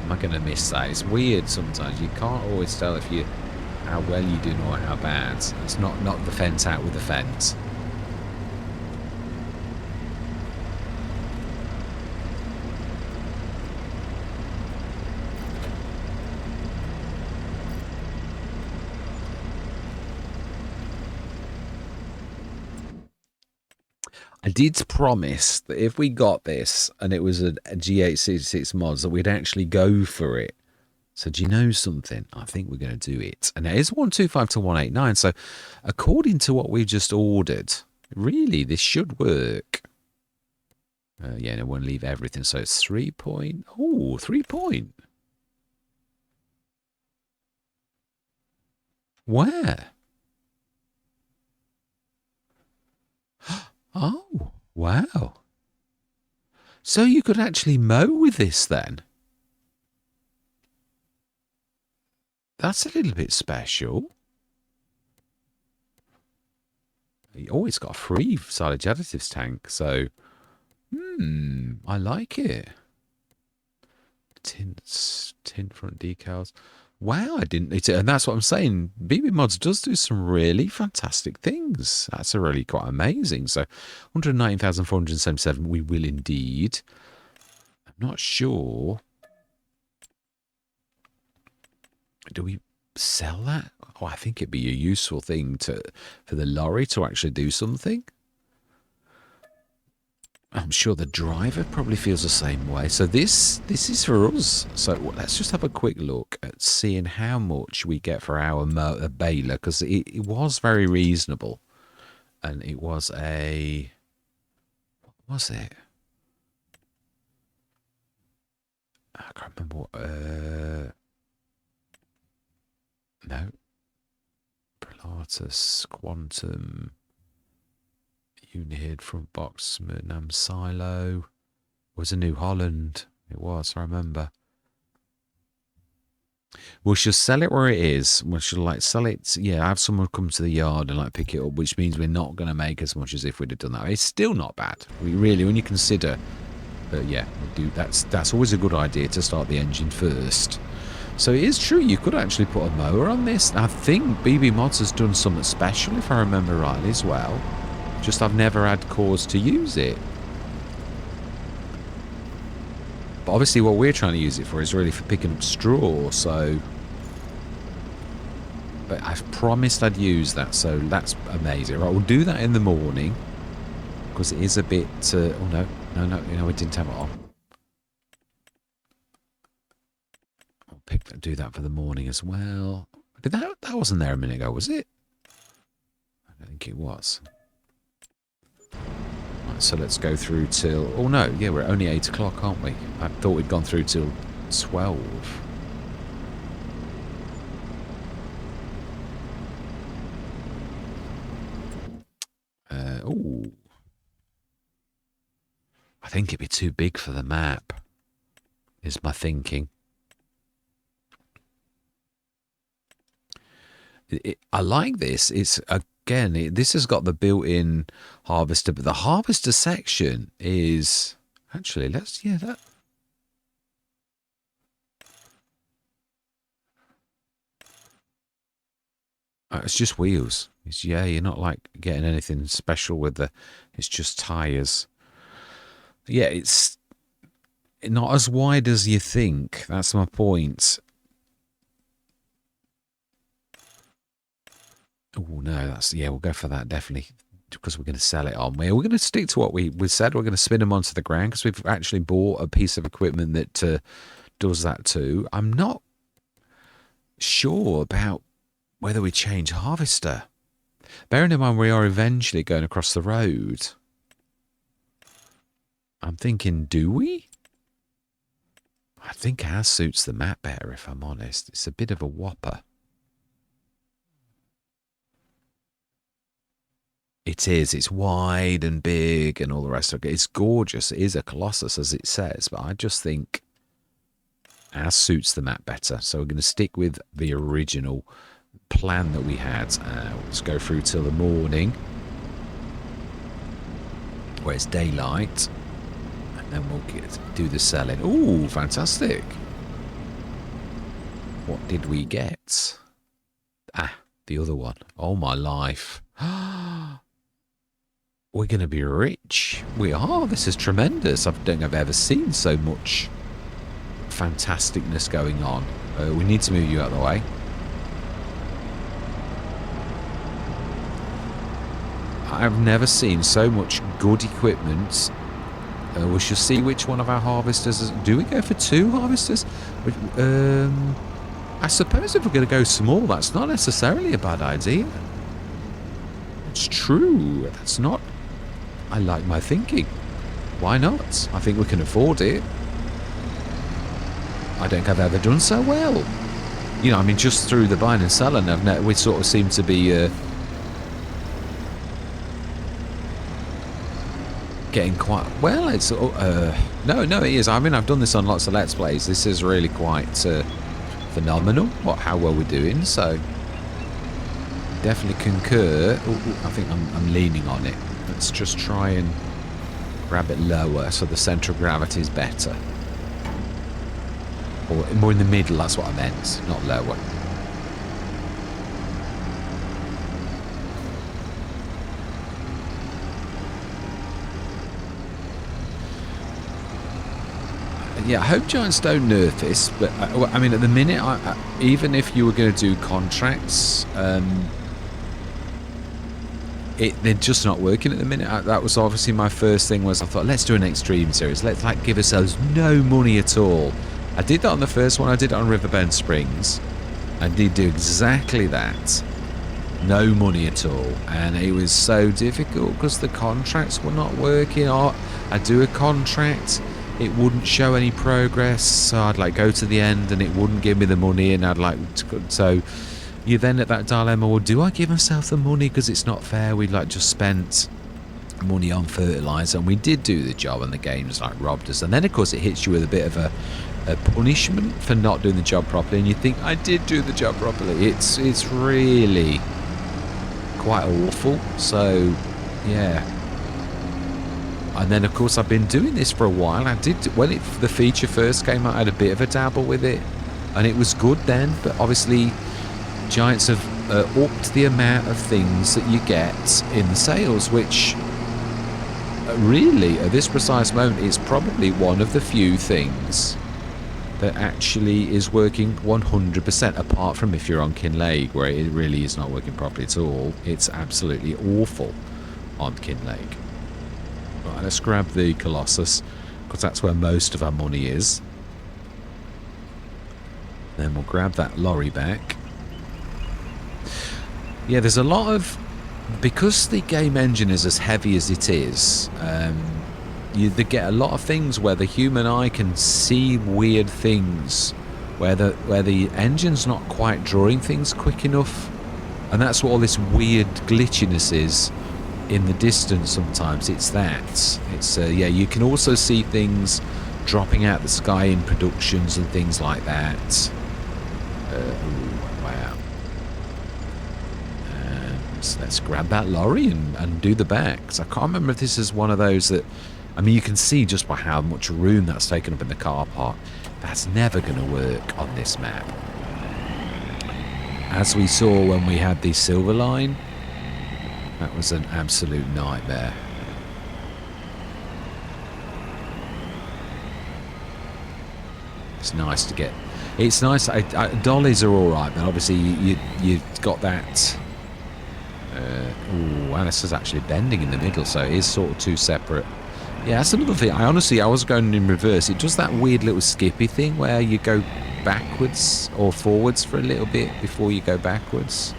Am I going to miss that? It's weird sometimes. You can't always tell if you how well you do or how bad. It's not the fence out with the fence. I did promise that if we got this and it was a G866 mods that we'd actually go for it. So do you know something? I think we're going to do it. And it is 125 to 189. So according to what we've just ordered, really this should work. Yeah, no, we'll leave everything. So it's 3 point. Oh, 3 point. Where? Oh, wow. So you could actually mow with this then? That's a little bit special. Oh, it's got a free silage additives tank, so... I like it. Tint front decals. Wow, I didn't need it. And that's what I'm saying. BB Mods does do some really fantastic things. That's really quite amazing. So 119,477 we will indeed. I'm not sure. Do we sell that? Oh, I think it'd be a useful thing for the lorry to actually do something. I'm sure the driver probably feels the same way. So this is for us. So let's just have a quick look at seeing how much we get for our baler, because it was very reasonable, and it was a, what was it? I can't remember what. No, Pilatus Quantum. Unihid front box, Nam Silo. It was a New Holland. It was, I remember. We should sell it where it is. We should like sell it. Yeah, have someone come to the yard and like pick it up, which means we're not going to make as much as if we'd have done that. It's still not bad. We really, when you consider, yeah, we do. That's always a good idea to start the engine first. So it is true. You could actually put a mower on this. I think BB Mods has done something special, if I remember rightly, as well. Just I've never had cause to use it. But obviously what we're trying to use it for is really for picking up straw, so... But I've promised I'd use that, so that's amazing. Right, we'll do that in the morning. Because it is a bit... oh, no, we didn't have it on. I'll do that for the morning as well. That wasn't there a minute ago, was it? I don't think it was. Right, so let's go through till... Oh no, yeah, we're only 8 o'clock, aren't we? I thought we'd gone through till 12. Oh. I think it'd be too big for the map, is my thinking. I like this. It's... Again, this has got the built-in harvester, but the harvester section is actually that. It's just wheels. You're not like getting anything special with it's just tires. Yeah, it's not as wide as you think. That's my point. Oh no, we'll go for that definitely, because we're going to sell it on. We're going to stick to what we said. We're going to spin them onto the ground because we've actually bought a piece of equipment that does that too. I'm not sure about whether we change harvester. Bearing in mind we are eventually going across the road. I'm thinking, do we? I think ours suits the map better, if I'm honest. It's a bit of a whopper. It is. It's wide and big and all the rest of it. It's gorgeous. It is a Colossus, as it says, but I just think ours suits the map better. So we're going to stick with the original plan that we had. Let's go through till the morning, where it's daylight, and then we'll do the selling. Ooh, fantastic. What did we get? Ah, the other one. Oh, my life. We're going to be rich. We are. This is tremendous. I don't think I've ever seen so much fantasticness going on. We need to move you out of the way. I've never seen so much good equipment. We shall see which one of our harvesters... Do we go for 2 harvesters? I suppose if we're going to go small, that's not necessarily a bad idea. It's true. That's not... I like my thinking. Why not? I think we can afford it. I don't think I've ever done so well. You know, I mean, just through the buying and selling, we sort of seem to be getting quite well. It's no, it is. I mean, I've done this on lots of Let's Plays. This is really quite phenomenal. How well we're doing. So definitely concur. I think I'm leaning on it. Let's just try and grab it lower so the centre of gravity is better. Or more in the middle, that's what I meant, not lower. Yeah, I hope Giants don't nerf this, but I mean, at the minute, even if you were going to do contracts, they're just not working at the minute. That was obviously my first thing. Was I thought, let's do an extreme series. Let's like give ourselves no money at all. I did that on the first one. I did it on Riverbend Springs. I did do exactly that. No money at all, and it was so difficult because the contracts were not working. I'd do a contract, it wouldn't show any progress, so I'd like go to the end and it wouldn't give me the money, and I'd like so you're then at that dilemma, well, do I give myself the money because it's not fair? We'd like just spent money on fertilizer, and we did do the job, and the game's like robbed us. And then of course it hits you with a bit of a punishment for not doing the job properly, and you think, I did do the job properly. It's really quite awful. So yeah, and then of course I've been doing this for a while. I did, when the feature first came out, I had a bit of a dabble with it, and it was good then, but obviously Giants have upped the amount of things that you get in the sales, which really at this precise moment is probably one of the few things that actually is working 100%, apart from if you're on Kinlake, where it really is not working properly at all. It's absolutely awful on Kinlake. Right, let's grab the Colossus, because that's where most of our money is. Then we'll grab that lorry back. Yeah, there's a lot of... Because the game engine is as heavy as it is, they get a lot of things where the human eye can see weird things, where the engine's not quite drawing things quick enough, and that's what all this weird glitchiness is in the distance. Sometimes it's that. It's yeah, you can also see things dropping out the sky in productions and things like that. Wow. And let's grab that lorry and do the back. 'Cause I can't remember if this is one of those that, I mean, you can see just by how much room that's taken up in the car park. That's never going to work on this map. As we saw when we had the Silver Line, that was an absolute nightmare. It's nice to get... It's nice... dollies are alright, but obviously you've got that... ooh, and this is actually bending in the middle, so it is sort of two separate... Yeah, that's another thing. I was going in reverse. It does that weird little skippy thing where you go backwards or forwards for a little bit before you go backwards.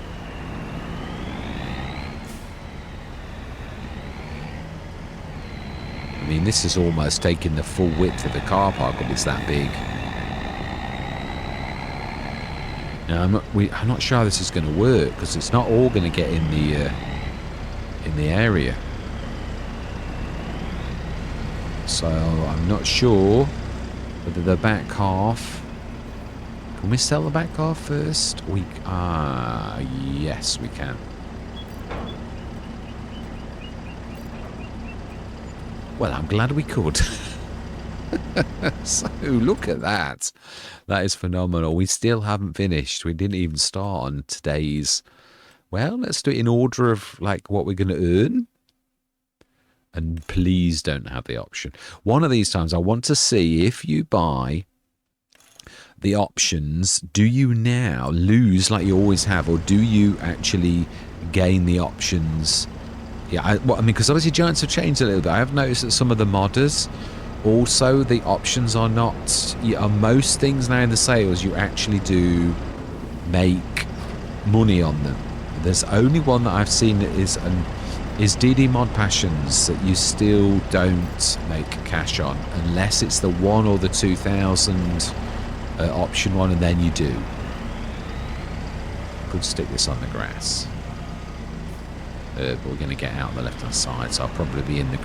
I mean, this is almost taking the full width of the car park up. It's that big. Now, I'm not sure how this is going to work, because it's not all going to get in the area. So I'm not sure whether the back half... Can we sell the back half first? Yes, we can. Well, I'm glad we could. So look at that. That is phenomenal. We still haven't finished. We didn't even start on today's... Well, let's do it in order of like what we're going to earn. And please don't have the option. One of these times I want to see, if you buy the options, do you now lose like you always have, or do you actually gain the options? Yeah, I mean, because obviously Giants have changed a little bit. I have noticed that some of the modders, also the options are not... on most things now in the sales, you actually do make money on them. There's only one that I've seen that is DD Mod Passions that you still don't make cash on, unless it's the 1 or the 2,000 option one, and then you do. Could stick this on the grass. But we're going to get out on the left hand side, so I'll probably be in the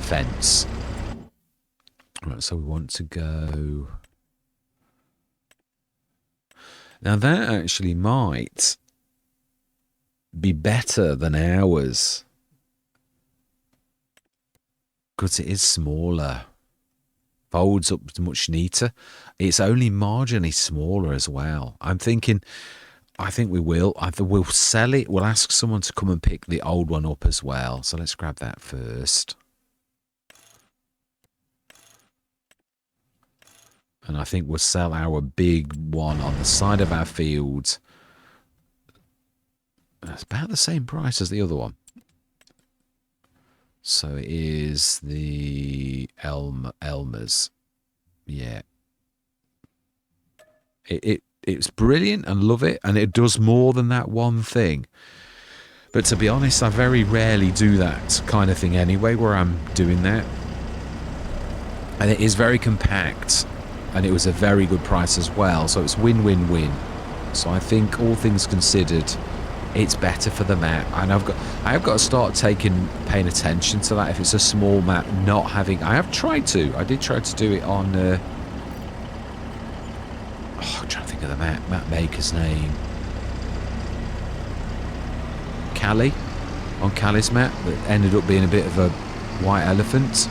fence. Right, so we want to go... Now that actually might be better than ours, because it is smaller, folds up much neater. It's only marginally smaller as well. I'm thinking, I think we will either we'll sell it, we'll ask someone to come and pick the old one up as well. So let's grab that first. And I think we'll sell our big one on the side of our field. It's about the same price as the other one. So it is the Elmers. Yeah. It's brilliant and love it, and it does more than that one thing. But to be honest, I very rarely do that kind of thing anyway, where I'm doing that. And it is very compact, and it was a very good price as well. So it's win-win-win. So I think all things considered, it's better for the map. And I have got to start paying attention to that. If it's a small map, not having. I did try to do it on. I'm trying to think of the map maker's name. Cali, on Cali's map, that ended up being a bit of a white elephant.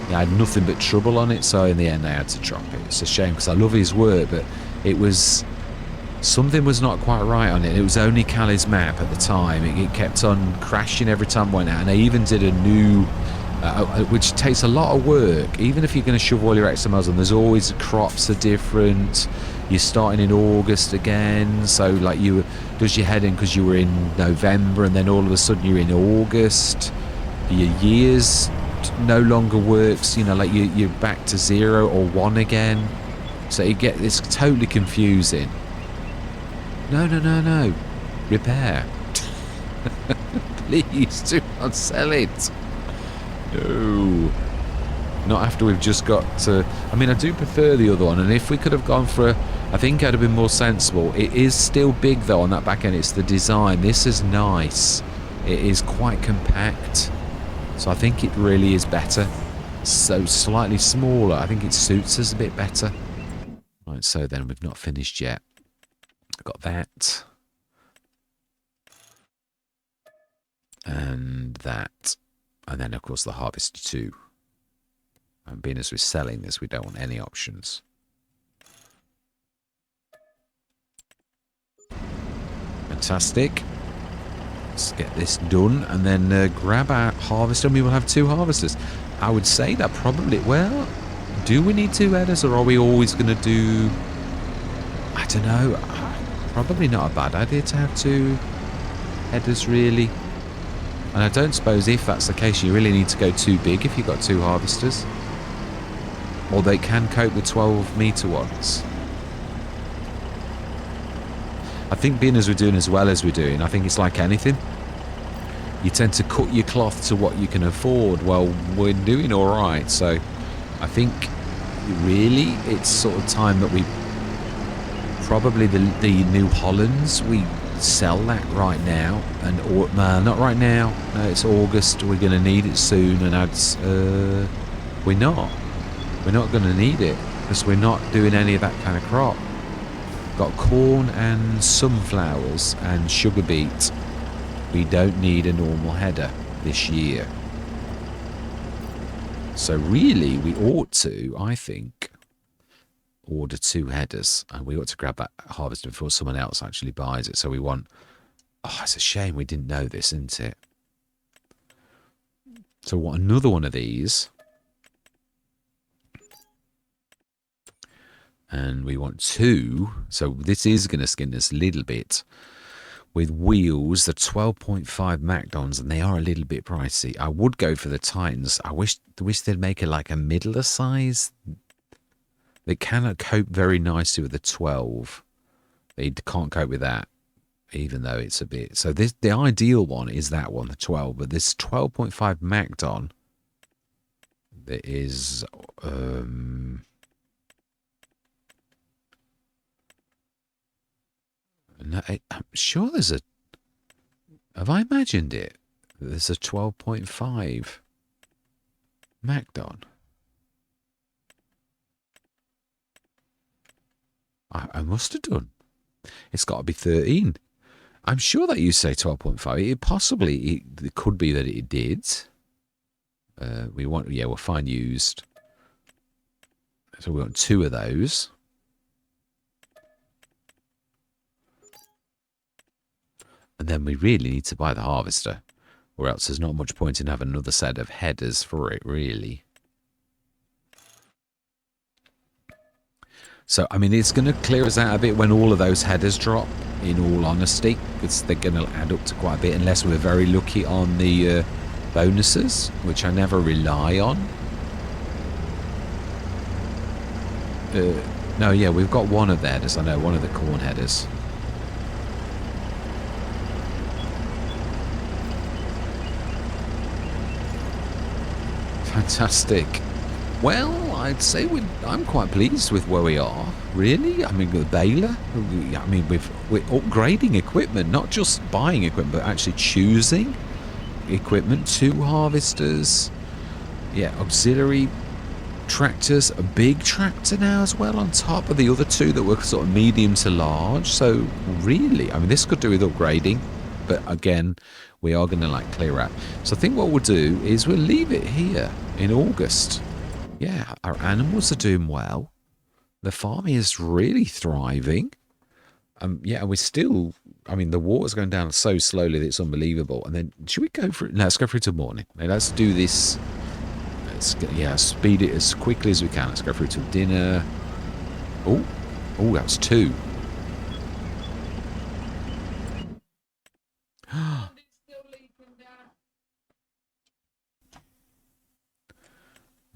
I had nothing but trouble on it, so in the end I had to drop it. It's a shame because I love his work, but it was something was not quite right on it. It was only Cali's map at the time. It kept on crashing every time I went out, and I even did a new, which takes a lot of work. Even if you're going to shove all your XMLs on, there's always crops are different. You're starting in August again, so like does your head in because you were in November, and then all of a sudden you're in August. Your years no longer works, like you're back to 0 or 1 again. So it's totally confusing. No. Repair. Please do not sell it. No. Not after we've just got to. I mean, I do prefer the other one, and if we could have gone for I think I'd have been more sensible. It is still big though on that back end. It's the design. This is nice. It is quite compact. So I think it really is better. So slightly smaller. I think it suits us a bit better. Right, so then we've not finished yet. I've got that. And that. And then of course the Harvester 2. And being as we're selling this, we don't want any options. Fantastic. Let's get this done and then grab our harvester, and we will have 2 harvesters. I would say that probably, well, do we need 2 headers, or are we always going to do, I don't know, probably not a bad idea to have 2 headers really. And I don't suppose if that's the case you really need to go too big if you've got 2 harvesters. Or they can cope with 12-metre ones. I think being as we're doing as well as we're doing, I think it's like anything. You tend to cut your cloth to what you can afford. Well, we're doing all right. So I think really it's sort of time that we probably the New Hollands, we sell that right now. And or not right now. No, it's August. We're going to need it soon. And we're not. We're not going to need it because we're not doing any of that kind of crop. Got corn and sunflowers and sugar beet. We don't need a normal header this year. So really, we ought to, I think, order 2 headers. And we ought to grab that harvester before someone else actually buys it. So we want... Oh, it's a shame we didn't know this, isn't it? So we want another one of these. And we want 2, so this is going to skin us a little bit, with wheels, the 12.5 Macdons, and they are a little bit pricey. I would go for the Titans. I wish they'd make it like a middler size. They cannot cope very nicely with the 12. They can't cope with that, even though it's a bit... So the ideal one is that one, the 12, but this 12.5 Macdon, there is... No, I'm sure there's a... Have I imagined it? There's a 12.5 Macdon. I must have done. It's got to be 13. I'm sure that you say 12.5. It could be that it did. We'll find used. So we want 2 of those. And then we really need to buy the harvester, or else there's not much point in having another set of headers for it, really. So, I mean, it's going to clear us out a bit when all of those headers drop, in all honesty, because they're going to add up to quite a bit, unless we're very lucky on the bonuses, which I never rely on. No, yeah, we've got one of the headers, I know, one of the corn headers. Fantastic. Well, I'd say I'm quite pleased with where we are, really. I mean, the baler, I mean, we're upgrading equipment, not just buying equipment, but actually choosing equipment. 2 harvesters, yeah, auxiliary tractors, a big tractor now as well, on top of the other 2 that were sort of medium to large. So, really, I mean, this could do with upgrading, but again, we are going to like clear out. So I think what we'll do is we'll leave it here in August. Yeah, our animals are doing well. The farming is really thriving. Yeah, we're still, I mean, the water's going down so slowly that it's unbelievable. And then, should we go for it? No, let's go for it till morning. Let's do this. Yeah, speed it as quickly as we can. Let's go through till dinner. Oh, that was 2.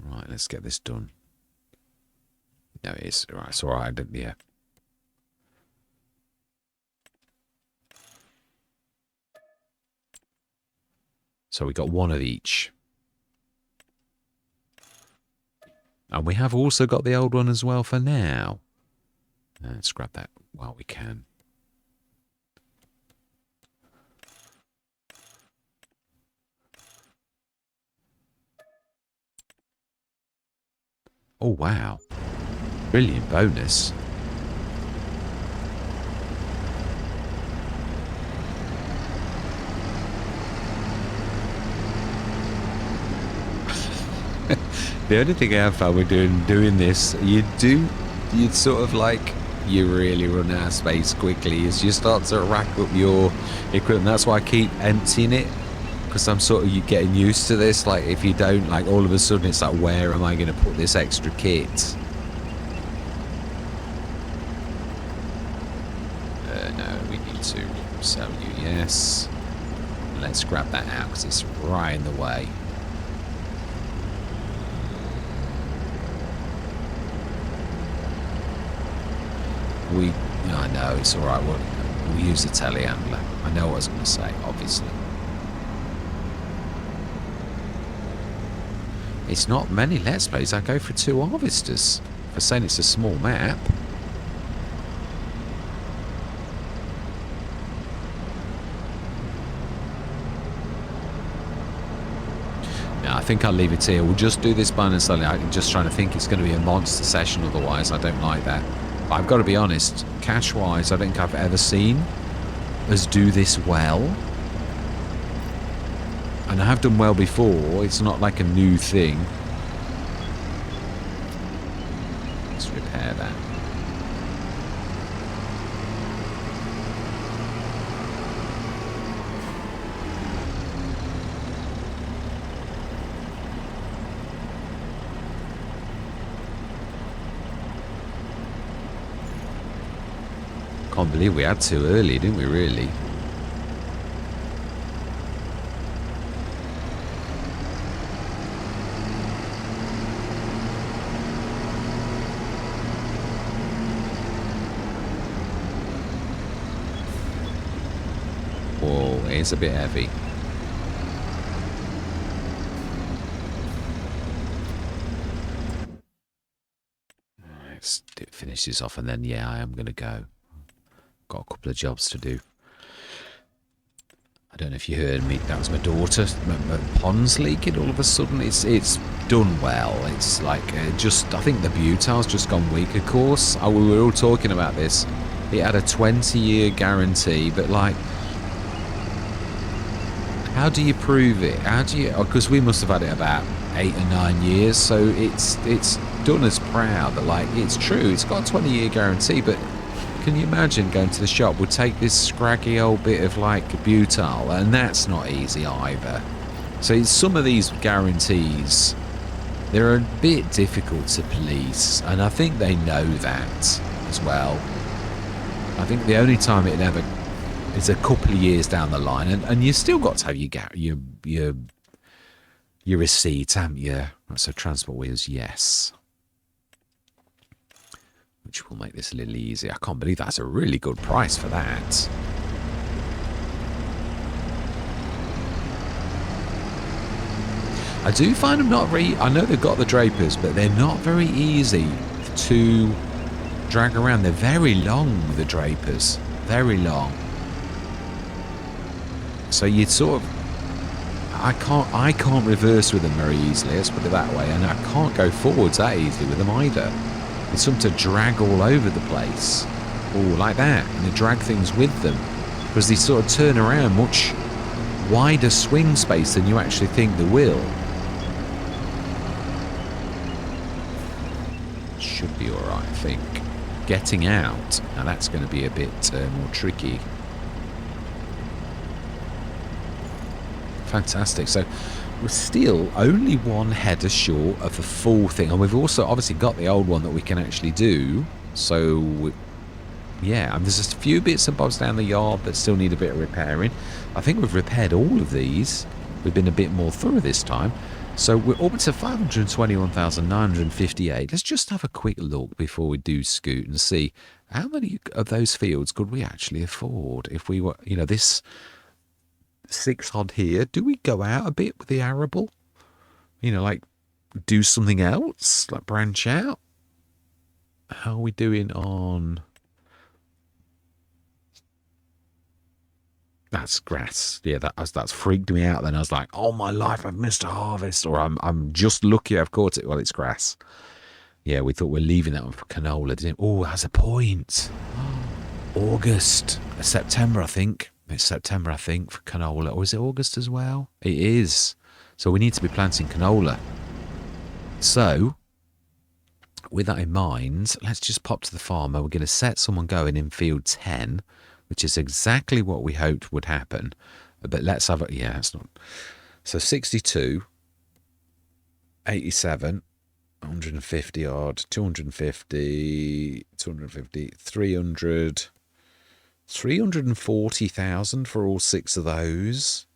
Right, let's get this done. No, it is. Right, it's all right. Yeah. So we got 1 of each. And we have also got the old one as well for now. Let's grab that while we can. Oh, wow. Brilliant bonus. The only thing I have found with doing this, you'd sort of like, you really run out of space quickly as you start to rack up your equipment. That's why I keep emptying it, because I'm sort of getting used to this. Like, if you don't, like, all of a sudden it's like, where am I going to put this extra kit? No, we need to sell you, yes. Let's grab that out because it's right in the way. I know, it's alright, we'll use the telehandler. I know what I was going to say, obviously. It's not many Let's Plays I go for 2 harvesters. For saying it's a small map. No, I think I'll leave it here. We'll just do this bonus only. I'm just trying to think it's going to be a monster session otherwise. I don't like that. I've got to be honest, cash-wise, I don't think I've ever seen us do this well. And I have done well before. It's not like a new thing. Let's repair that. Can't believe we had 2 early, didn't we, really? Whoa, it's a bit heavy. Let's finish this off and then, yeah, I am going to go. Got a couple of jobs to do. I don't know if you heard me. That was my daughter. My pond's leaking all of a sudden. It's done well. It's like just, I think the butile's just gone weak, of course. We were all talking about this. It had a 20-year guarantee, but like, how do you prove it? How do you? Because we must have had it about 8 or 9 years, so it's done us proud that like it's true. It's got a 20-year guarantee, but can you imagine going to the shop? We'll take this scraggy old bit of like butyl, and that's not easy either. So it's some of these guarantees They're a bit difficult to police, and I think they know that as well. I think the only time it ever is a couple of years down the line, and you still got to have your receipt, haven't you? So transport wheels, yes. Which will make this a little easier. I can't believe that's a really good price for that. I do find them not very... I know they've got the drapers, but they're not very easy to drag around. They're very long, the drapers. Very long. So you'd sort of... I can't reverse with them very easily, let's put it that way. And I can't go forwards that easily with them either. It's something to drag all over the place. Oh, like that. And they drag things with them. Because they sort of turn around much wider swing space than you actually think they will. Should be alright, I think. Getting out, now that's going to be a bit more tricky. Fantastic. So we're still only one header short of the full thing, and we've also obviously got the old one that we can actually do. So yeah, and there's just a few bits and bobs down the yard that still need a bit of repairing. I think we've repaired all of these. We've been a bit more thorough this time. So we're up to 521,958. Let's just have a quick look before we do scoot and see how many of those fields could we actually afford if we were, you know, this 6 odd here. Do we go out a bit with the arable? You know, like do something else, like branch out? How are we doing on... That's grass. Yeah, that's freaked me out then. I was like, oh my life, I've missed a harvest, or I'm just lucky I've caught it. Well, it's grass. Yeah, we thought we're leaving that one for canola, didn't we? Oh, that's a point. August. September, I think. It's September, I think, for canola. Or is it August as well? It is. So we need to be planting canola. So, with that in mind, let's just pop to the farmer. We're going to set someone going in field 10, which is exactly what we hoped would happen. But let's have a... Yeah, it's not... So 62, 87, 150 odd, 250, 250, 300, 340,000 for all 6 of those.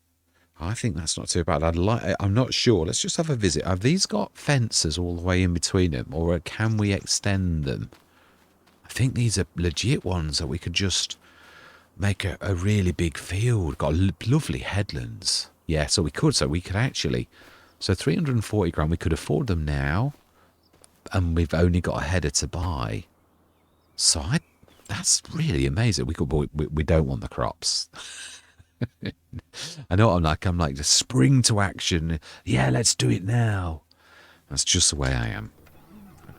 I think that's not too bad. I'm not sure. Let's just have a visit. Have these got fences all the way in between them, or can we extend them? I think these are legit ones that we could just make a really big field. Got lovely headlands. Yeah, so we could actually. So 340 grand, we could afford them now, and we've only got a header to buy. So that's really amazing. We don't want the crops. I know what I'm like, just spring to action. Yeah, let's do it now. That's just the way I am.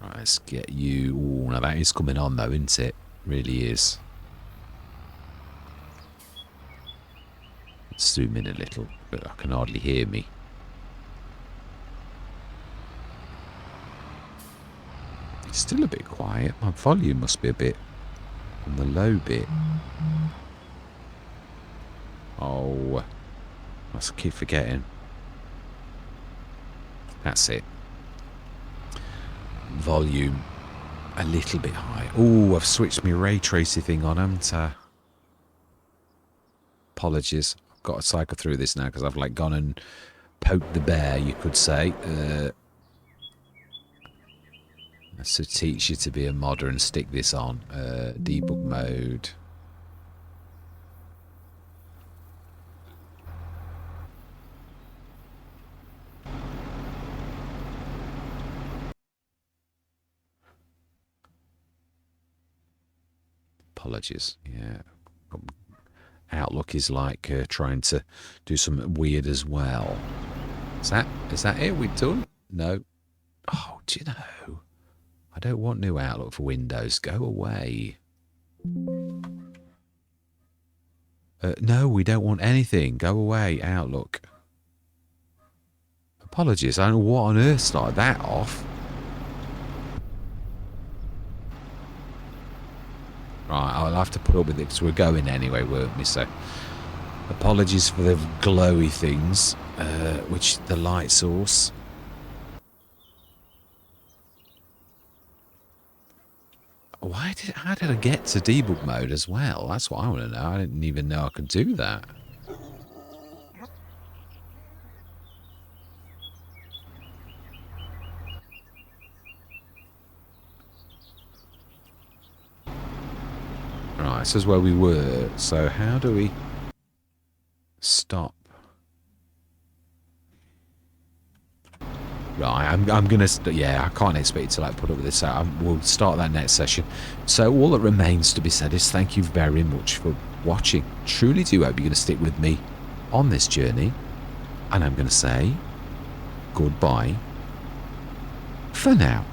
Right, let's get you. Oh, now that is coming on though, isn't it? Really is. Let's zoom in a little, but I can hardly hear me. It's still a bit quiet. My volume must be a bit on the low bit. Oh, I keep forgetting. That's it. Volume a little bit high. Oh, I've switched my ray tracing thing on, haven't I? Apologies. I've got to cycle through this now because I've like gone and poked the bear, you could say. That's to teach you to be a modder and stick this on. Debug mode. Apologies. Yeah. Outlook is like trying to do something weird as well. Is that it? We're done? No. Oh, do you know? I don't want new Outlook for Windows. Go away. No, we don't want anything. Go away, Outlook. Apologies. I don't know what on earth started that off. Right, I'll have to put up with it because we're going anyway, weren't we? So, apologies for the glowy things, which the light source. How did I get to debug mode as well? That's what I want to know. I didn't even know I could do that. Right, this is where we were. So how do we stop? Right, I'm gonna, yeah, I can't expect to like put up with this out. We'll start that next session. So all that remains to be said is thank you very much for watching. Truly do hope you're gonna stick with me on this journey, and I'm gonna say goodbye for now.